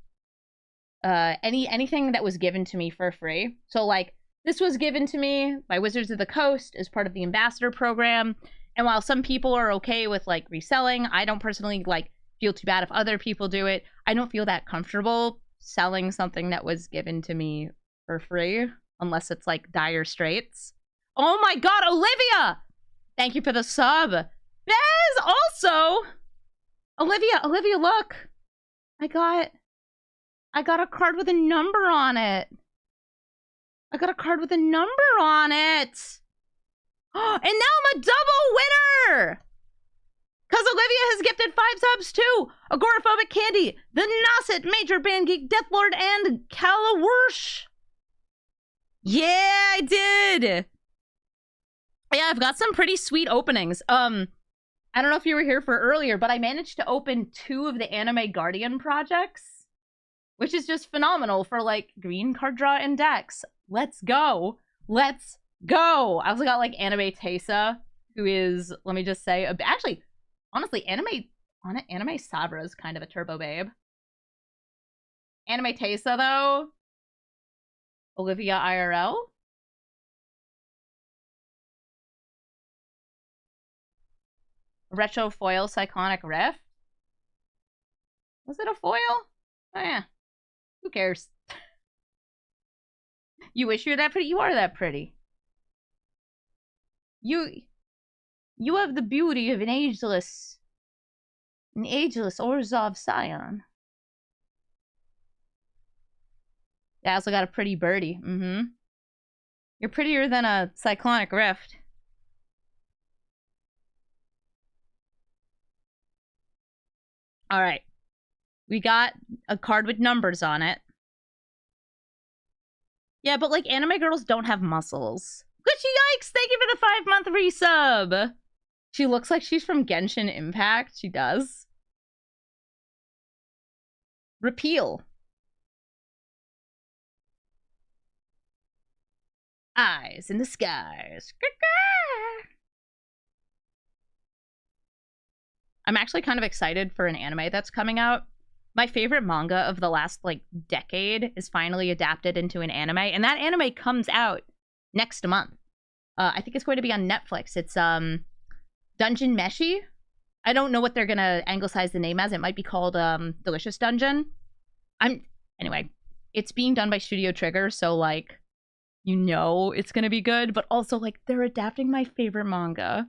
anything that was given to me for free. So like this was given to me by Wizards of the Coast as part of the ambassador program. And while some people are okay with like reselling, I don't personally like feel too bad if other people do it. I don't feel that comfortable selling something that was given to me for free unless it's like dire straits. Oh my god, Olivia! Thank you for the sub. Bez also! Olivia, look. I got a card with a number on it. I got a card with a number on it. And now I'm a double winner! Because Olivia has gifted 5 subs too. Agoraphobic Candy, The Nosset, Major Band Geek, Deathlord, and Calawersh. Yeah, I did. Yeah, I've got some pretty sweet openings. I don't know if you were here for earlier, but I managed to open 2 of the Anime Guardian projects, which is just phenomenal for like green card draw and decks. Let's go. Let's go. I also got like Anime Tesa, who is, let me just say, actually, honestly, Anime Sabra is kind of a turbo babe. Anime Tesa, though, Olivia IRL. Retro Foil Cyclonic Rift. Was it a foil? Oh yeah. Who cares? You wish you were that pretty? You are that pretty. You have the beauty of an ageless Orzhov scion. Yeah, I also got a pretty birdie. You're prettier than a cyclonic rift. All right. We got a card with numbers on it. Yeah, but like anime girls don't have muscles. Glitchy yikes! Thank you for the 5-month resub. She looks like she's from Genshin Impact. She does. Repeal. Eyes in the skies. I'm actually kind of excited for an anime that's coming out. My favorite manga of the last, like, decade is finally adapted into an anime, and that anime comes out next month. I think it's going to be on Netflix. It's, Dungeon Meshi. I don't know what they're gonna anglicize the name as. It might be called, Delicious Dungeon. Anyway, it's being done by Studio Trigger, so, like, you know it's gonna be good, but also, like, they're adapting my favorite manga.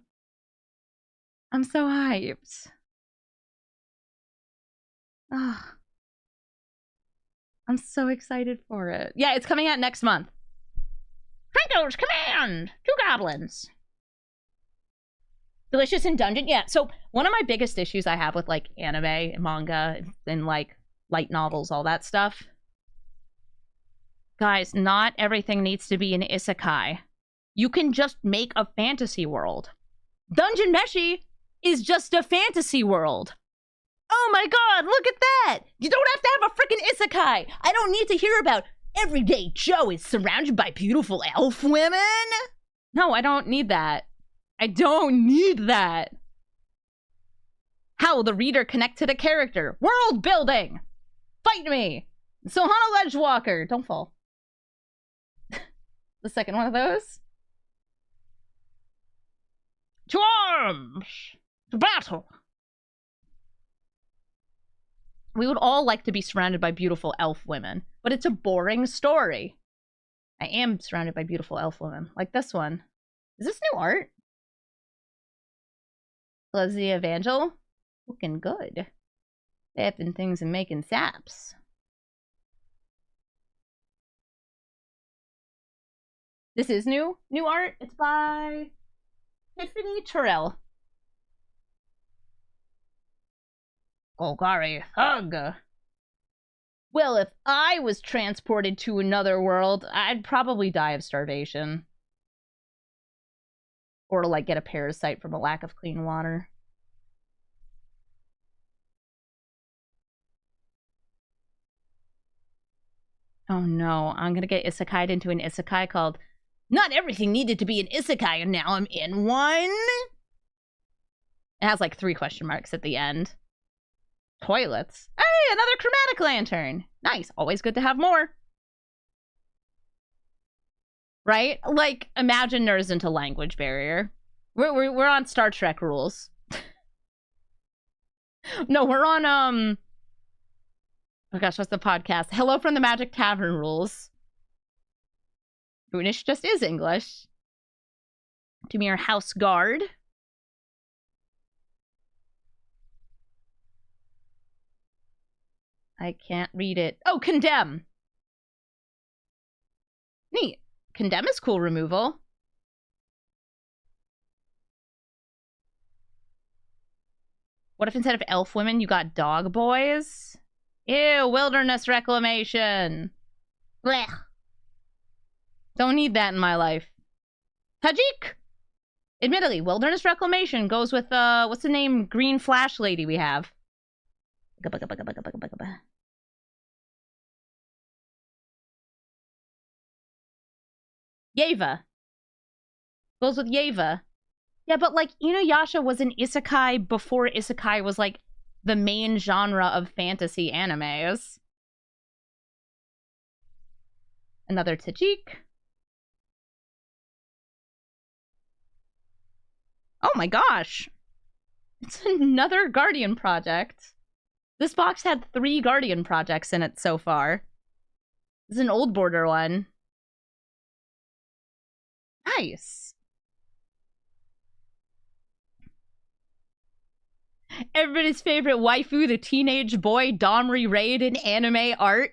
I'm so hyped. Oh, I'm so excited for it. Yeah, it's coming out next month. Franco's Command! 2 goblins. Delicious in Dungeon? Yeah, so one of my biggest issues I have with, like, anime and manga and, like, light novels, all that stuff. Guys, not everything needs to be an isekai. You can just make a fantasy world. Dungeon Meshi is just a fantasy world. Oh my god, look at that! You don't have to have a freaking isekai! I don't need to hear about everyday Joe is surrounded by beautiful elf women! No, I don't need that. I don't need that. How will the reader connect to the character? World building! Fight me! So Hana Ledgewalker! Don't fall. The second one of those. To arms! To battle! We would all like to be surrounded by beautiful elf women, but it's a boring story. I am surrounded by beautiful elf women, like this one. Is this new art? Leslie Evangel? Looking good. Tapping things and making saps. This is new art. It's by Tiffany Terrell. Golgari Hug. Well, if I was transported to another world, I'd probably die of starvation. Or, like, get a parasite from a lack of clean water. Oh no, I'm gonna get isekai'd into an isekai called Not Everything Needed to Be an Isekai, and now I'm in one? It has, like, 3 question marks at the end. Toilets. Hey, another chromatic lantern. Nice. Always good to have more. Right? Like, imagine nerds into language barrier. We're on Star Trek rules. No, we're on, oh gosh, what's the podcast? Hello from the Magic Tavern rules. Boonish just is English. Demir House Guard. I can't read it. Oh, Condemn! Neat. Condemn is cool removal. What if instead of elf women, you got dog boys? Ew, wilderness reclamation. Blech. Don't need that in my life. Tajik! Admittedly, wilderness reclamation goes with, what's the name? Green Flash lady we have. Yeva. Goes with Yeva. Yeah, but, like, Inuyasha was an isekai before isekai was, like, the main genre of fantasy animes. Another Tajik. Oh my gosh! It's another Guardian project. This box had 3 Guardian projects in it so far. This is an old border one. Nice. Everybody's favorite waifu, the teenage boy Domri Raid in anime art.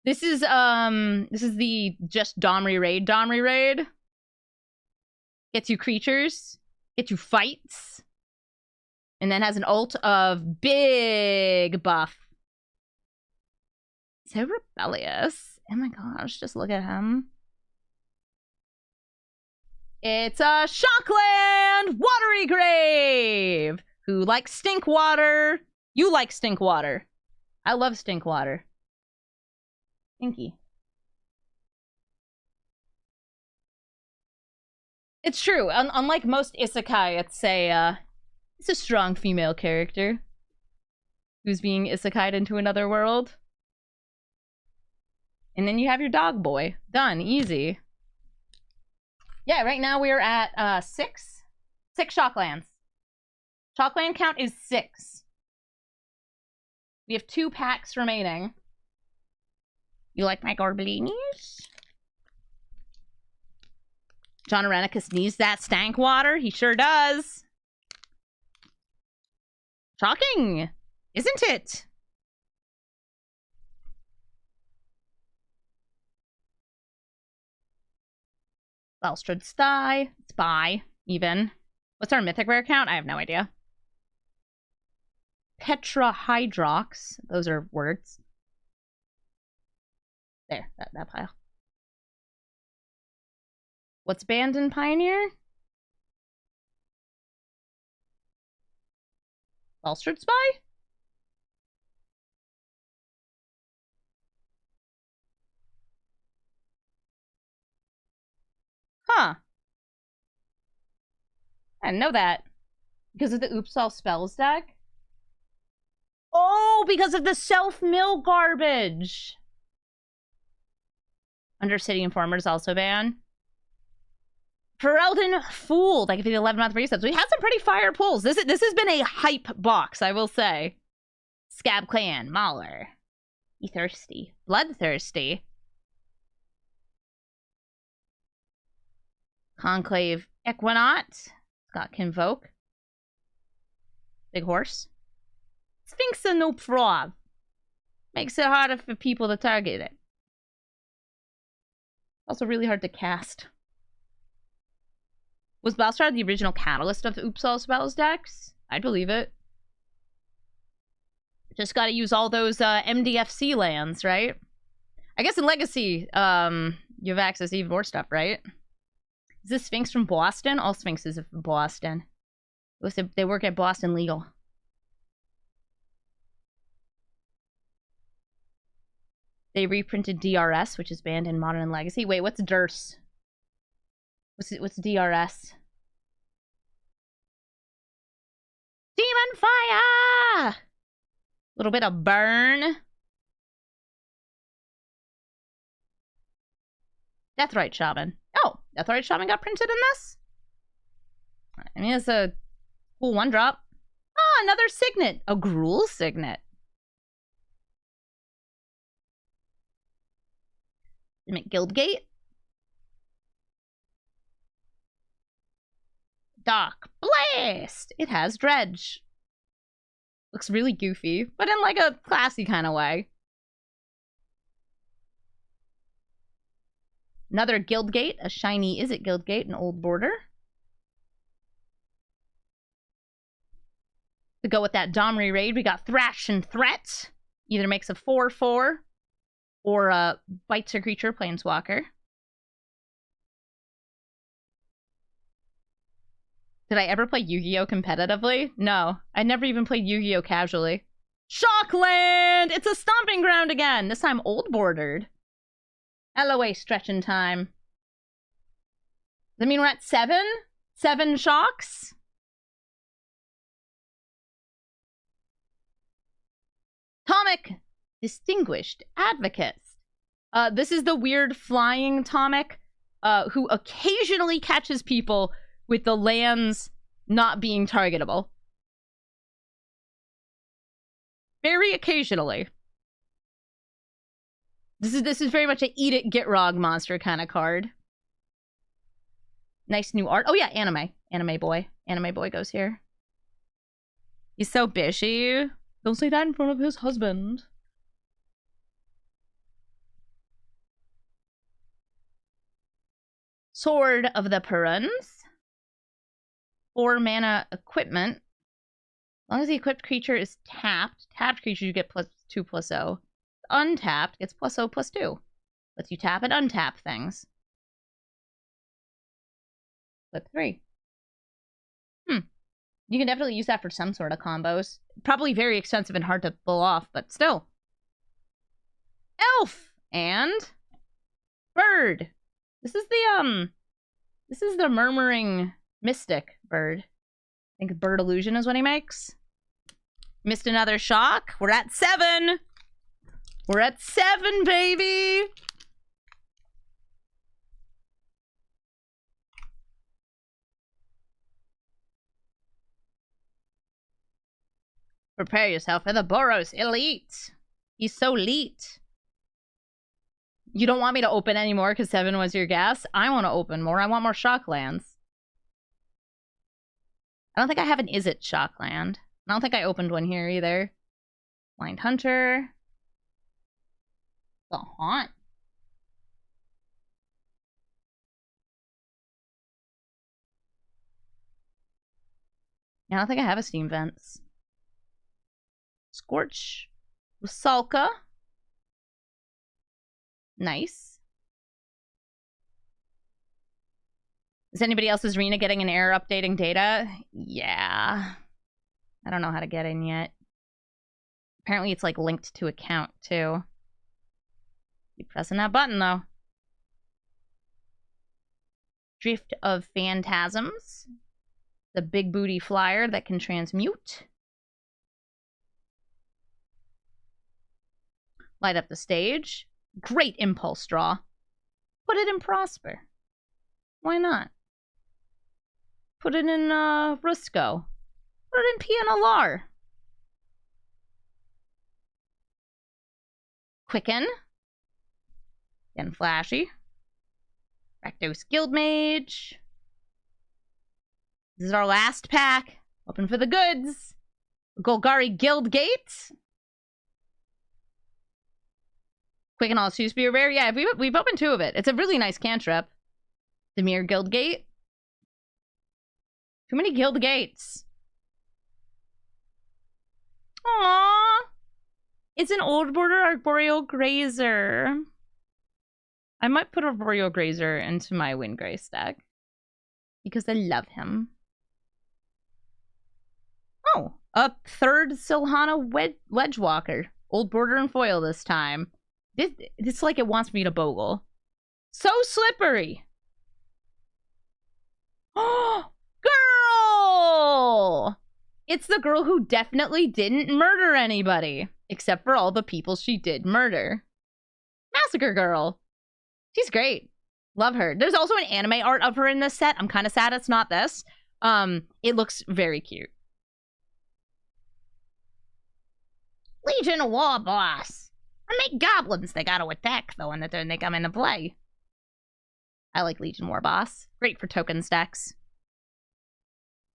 This is the just Domri raid. Gets you creatures, gets you fights, and then has an ult of big buff. So rebellious. Oh my gosh, just look at him. It's a Shockland Watery Grave! Who likes stink water? You like stink water. I love stink water. Stinky. It's true. Unlike most isekai, it's a strong female character who's being isekai'd into another world. And then you have your dog boy. Done. Easy. Yeah, right now we're at 6 Shocklands. Shockland count is 6. We have 2 packs remaining. You like my Gorblinis? John Arenicus needs that stank water. He sure does. Shocking, isn't it? Balstrad Spy, even. What's our mythic rare count? I have no idea. Tetrahydrox. Those are words. There, that pile. What's banned in Pioneer? Balstrad Spy? Huh. I didn't know that. Because of the Oops All Spells deck? Oh, because of the self-mill garbage! Undercity Informers also banned. Ferelden Fool, like if he did 11-month resets. We had some pretty fire pulls. This has been a hype box, I will say. Scab Clan, Mauler. Be thirsty. Bloodthirsty. Conclave Equinaut. Got Convoke. Big Horse. Sphinx and Noob Frog. Makes it harder for people to target it. Also really hard to cast. Was Balstrad the original catalyst of the Oops All Spells decks? I'd believe it. Just gotta use all those MDFC lands, right? I guess in Legacy, you have access to even more stuff, right? Is this Sphinx from Boston? All Sphinxes are from Boston. They work at Boston Legal. They reprinted DRS, which is banned in Modern and Legacy. Wait, what's DRS? What's DRS? Demon Fire! A little bit of burn. Deathrite Shaman. Oh, Deathrite Shaman got printed in this? I mean, it's a cool 1-drop. Ah, another Signet. A Gruul Signet. Guildgate. Dark Blast! It has Dredge. Looks really goofy, but in like a classy kind of way. Another Guildgate, a shiny Is It Guildgate, an old border. To go with that Domri raid, we got Thrash and Threat. Either makes a 4/4 or bites a creature, Planeswalker. Did I ever play Yu-Gi-Oh! Competitively? No. I never even played Yu-Gi-Oh! Casually. Shockland! It's a stomping ground again! This time old-bordered. LOA stretching time. Does that mean we're at 7? 7 shocks? Tomic! Distinguished Advocates. This is the weird flying Tomic who occasionally catches people with the lands not being targetable. Very occasionally. This is very much a eat it, get rog monster kind of card. Nice new art. Oh yeah, anime. Anime boy. Anime boy goes here. He's so bishy. Don't say that in front of his husband. Sword of the Peruns. 4 mana equipment. As long as the equipped creature is tapped, tapped creature you get +2/+0. Untapped gets +0/+2. Lets you tap and untap things. Flip 3. You can definitely use that for some sort of combos. Probably very expensive and hard to pull off, but still. Elf! And bird. This is the Murmuring Mystic bird. I think Bird Illusion is what he makes. Missed another shock. We're at 7. We're at 7, baby! Prepare yourself for the Boros Elite. He's so elite. You don't want me to open anymore because 7 was your guess? I want to open more. I want more Shocklands. I don't think I have an Is It Shockland. I don't think I opened one here either. Blind Hunter. The Haunt. I don't think I have a Steam Vents. Scorch. Rusalka. Nice. Is anybody else's Rena getting an error updating data? Yeah. I don't know how to get in yet. Apparently it's like linked to account too. Keep pressing that button though. Drift of Phantasms. The big booty flyer that can transmute. Light up the stage. Great impulse draw. Put it in Prosper. Why not? Put it in Rusco. Put it in Piano Lar. Quicken. Again, flashy. Rakdos Guildmage. This is our last pack. Open for the goods. Golgari Guildgate. Quicken All Choose Be a Rare. Yeah, we've opened 2 of it. It's a really nice cantrip. Demir Guildgate. Too many Guildgates. Aww. It's an old border Arboreal Grazer. I might put Arboreal Grazer into my Windgrey stack. Because I love him. Oh, a 3rd Silhana Wedgewalker. Old border and foil this time. It's like it wants me to bogle. So slippery. Oh, girl! It's the girl who definitely didn't murder anybody. Except for all the people she did murder. Massacre Girl. She's great. Love her. There's also an anime art of her in this set. I'm kind of sad it's not this. It looks very cute. Legion War Boss. I make goblins they gotta attack, though, on the turn they come into play. I like Legion War Boss. Great for token stacks.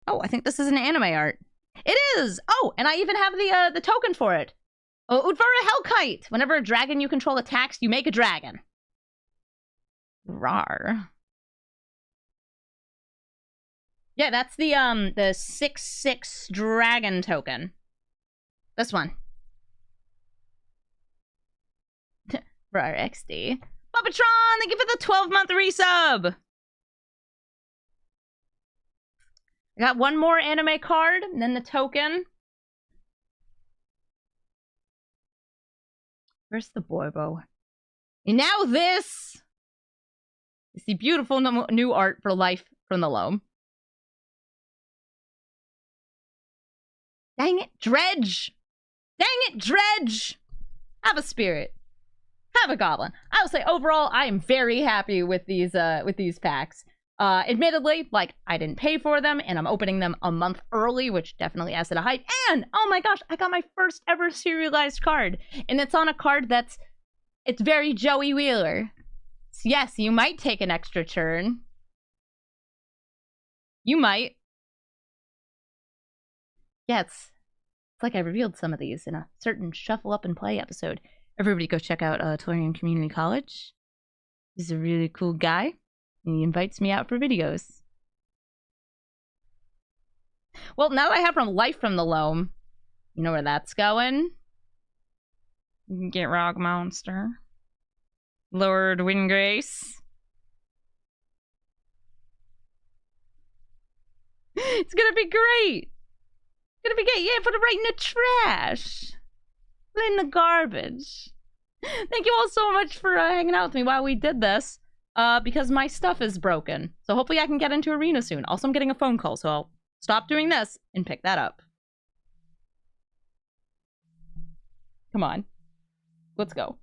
Oh, I think this is an anime art. It is! Oh, and I even have the token for it. Oh, Udvara Hellkite! Whenever a dragon you control attacks, you make a dragon. Rar. Yeah, that's the 6/6 dragon token. This one. Rar XD. Puppetron, thank you for the 12-month resub! I got one more anime card, and then the token. Where's the Boibo? And now this is the beautiful new art for Life from the Loam. Dang it, Dredge! Dang it, Dredge! Have a spirit. Have a goblin. I will say, overall, I am very happy with these packs. Admittedly, like, I didn't pay for them, and I'm opening them a month early, which definitely adds to the hype. And, oh my gosh, I got my first ever serialized card. And it's on a card it's very Joey Wheeler. So yes, you might take an extra turn. You might. Yeah, it's like I revealed some of these in a certain Shuffle Up and Play episode. Everybody go check out Torian Community College. He's a really cool guy. And he invites me out for videos. Well, now that I have from Life from the Loam, you know where that's going? You can get Rock Monster. Lord Windgrace. It's gonna be great. It's gonna be great. Yeah, put it right in the trash. Put it in the garbage. Thank you all so much for hanging out with me while we did this. Because my stuff is broken. So hopefully I can get into Arena soon. Also, I'm getting a phone call, so I'll stop doing this and pick that up. Come on. Let's go.